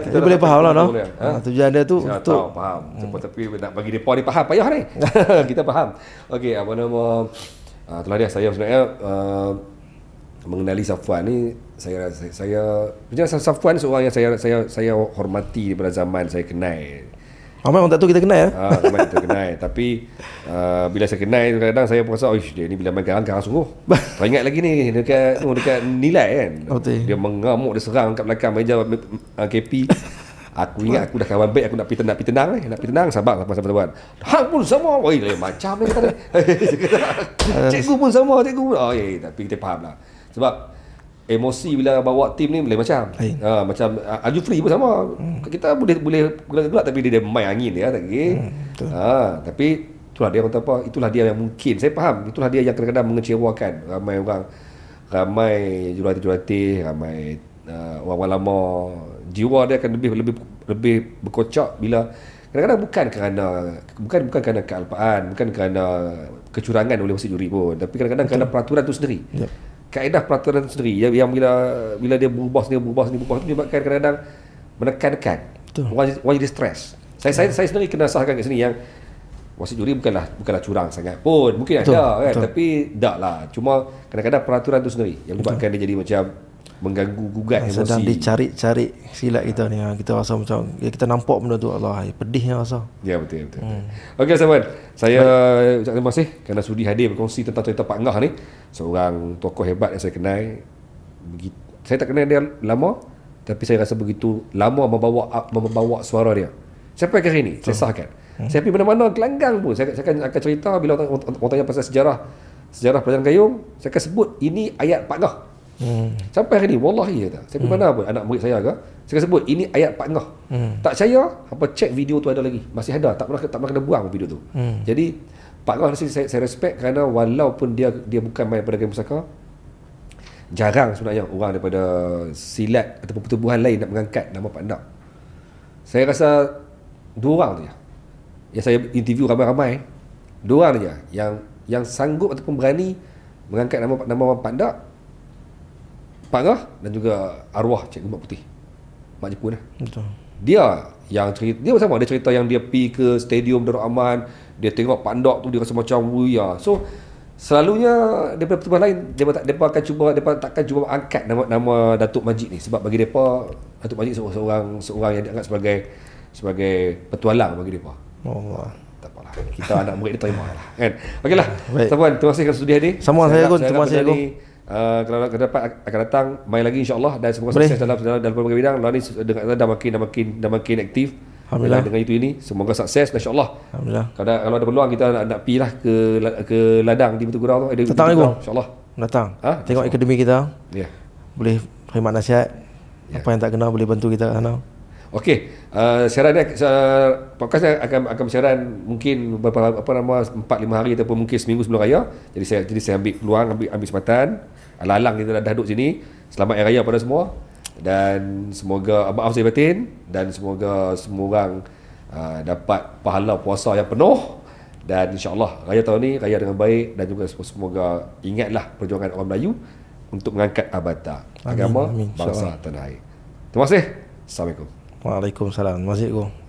kita boleh faham lah, no? Tujuan dia tu tahu, faham. Tapi nak bagi mereka ni faham, payah ni. Kita faham. Okey, apa nama, itulah dia saya sebenarnya mengenali Safwan ni, macam Safwan seorang yang saya hormati daripada zaman saya kenal. Ramai orang tak tahu kita kenal ya. Ramai kita kenal. Tapi bila saya kenal, kadang-kadang saya pun rasa, dia ni bila main garang sungguh. Teringat lagi ni dekat nilai kan. Dia mengamuk, dia serang kat belakang meja KP. Aku ingat aku dah kawan baik, aku nak pergi tenang, sabar. Hang pun sama. Oi, macam ni kata. Cikgu pun sama, cikgu. Tapi kita faham lah. Sebab emosi bila bawa tim ni boleh macam. Macam Al-Jufri pun sama. Kita boleh gelak tapi dia main angin dia tak kira. Tapi itulah dia kata apa, itulah dia yang mungkin saya faham, itulah dia yang kadang-kadang mengecewakan ramai orang, ramai jurulatih, ramai orang-orang lama. Jiwa dia akan lebih berkocak bila kadang-kadang bukan kerana kealpaan, bukan kerana kecurangan oleh wasit juri pun, tapi kadang-kadang kerana peraturan itu sendiri. Kaedah peraturan itu sendiri yang bila dia berubah itu menyebabkan kadang-kadang menekan orang jadi stres. Saya sendiri kena sahkan kat sini yang wasit juri bukanlah curang sangat pun, mungkin ada kan, tapi tak lah, cuma kadang-kadang peraturan itu sendiri yang menyebabkan dia jadi macam mengganggu gugat emosi. Sedang dicari silap kita ni. Kita rasa macam kita nampak benda tu, Allah, pedihnya rasa. Ya, betul. Okey Safwan, saya ucap terima kasih kerana sudi hadir berkongsi tentang cerita Pak Ngah ni, seorang tokoh hebat yang saya kenal. Saya tak kenal dia lama, tapi saya rasa begitu lama membawa suara dia. Sampai hari ini saya sahkan. Saya pergi mana-mana gelanggang pun saya akan cerita, bila orang tanya pasal sejarah pelajaran gayung, saya akan sebut ini ayat Pak Ngah. Sampai hari ni wallahi kata, saya pergi mana pun anak murid saya ke, saya akan sebut ini ayat Pak Ngah. Tak percaya, apa cek video tu ada lagi, masih ada, tak pernah kena buang video tu. Jadi Pak Ngah ni saya respect kerana walaupun dia bukan main pada game pusaka, jarang sebenarnya orang daripada silat ataupun pertubuhan lain nak mengangkat nama Pak Ndak. Saya rasa dua orang tu je yang saya interview ramai-ramai, dua orang je yang sanggup ataupun berani mengangkat nama Pak Ndak, Pak Ngah dan juga arwah Cikgu Mak Putih, Mak Jepun lah. Betul. Dia yang cerita, dia sama, dia cerita yang dia pergi ke stadium Darul Aman, dia tengok Pak Ndak tu, dia rasa macam wuya. So selalunya daripada pertubuhan lain dia takkan cuba angkat nama Datuk Majid ni, sebab bagi depa Datuk Majid seorang yang dianggap sebagai petualang bagi depa. Allah. Tak apalah, kita anak murid dia terima lah kan. Okeylah Safwan, terima kasih kerana sudi hadir. Sama saya pun terima kasih aku. Kalau dapat akan datang main lagi insya-Allah, dan semoga sukses dalam berbagai bidang. Lah ni dah makin aktif. Alhamdulillah dengan itu ini, semoga sukses insya-Allah. Alhamdulillah. Kalau ada peluang kita nak pergi lah ke ladang di Batu Gurau tu, ada datang aku insya-Allah. Datang. Tengok akademi kita. Ya. Boleh terima nasihat. Apa yang tak kena boleh bantu kita kat sana. Okey, siaran ni podcast ni akan bersiaran mungkin 4-5 hari ataupun mungkin seminggu sebelum raya. Jadi saya ambil peluang, ambil kesempatan. Alang-alang kita dah duduk sini. Selamat Hari Raya pada semua, dan semoga maaf saya batin, dan semoga semua orang dapat pahala puasa yang penuh, dan insya-Allah raya tahun ni raya dengan baik, dan juga semoga ingatlah perjuangan orang Melayu untuk mengangkat abata agama bangsa tanah air. Terima kasih. Assalamualaikum. Waalaikumsalam. Terima kasih.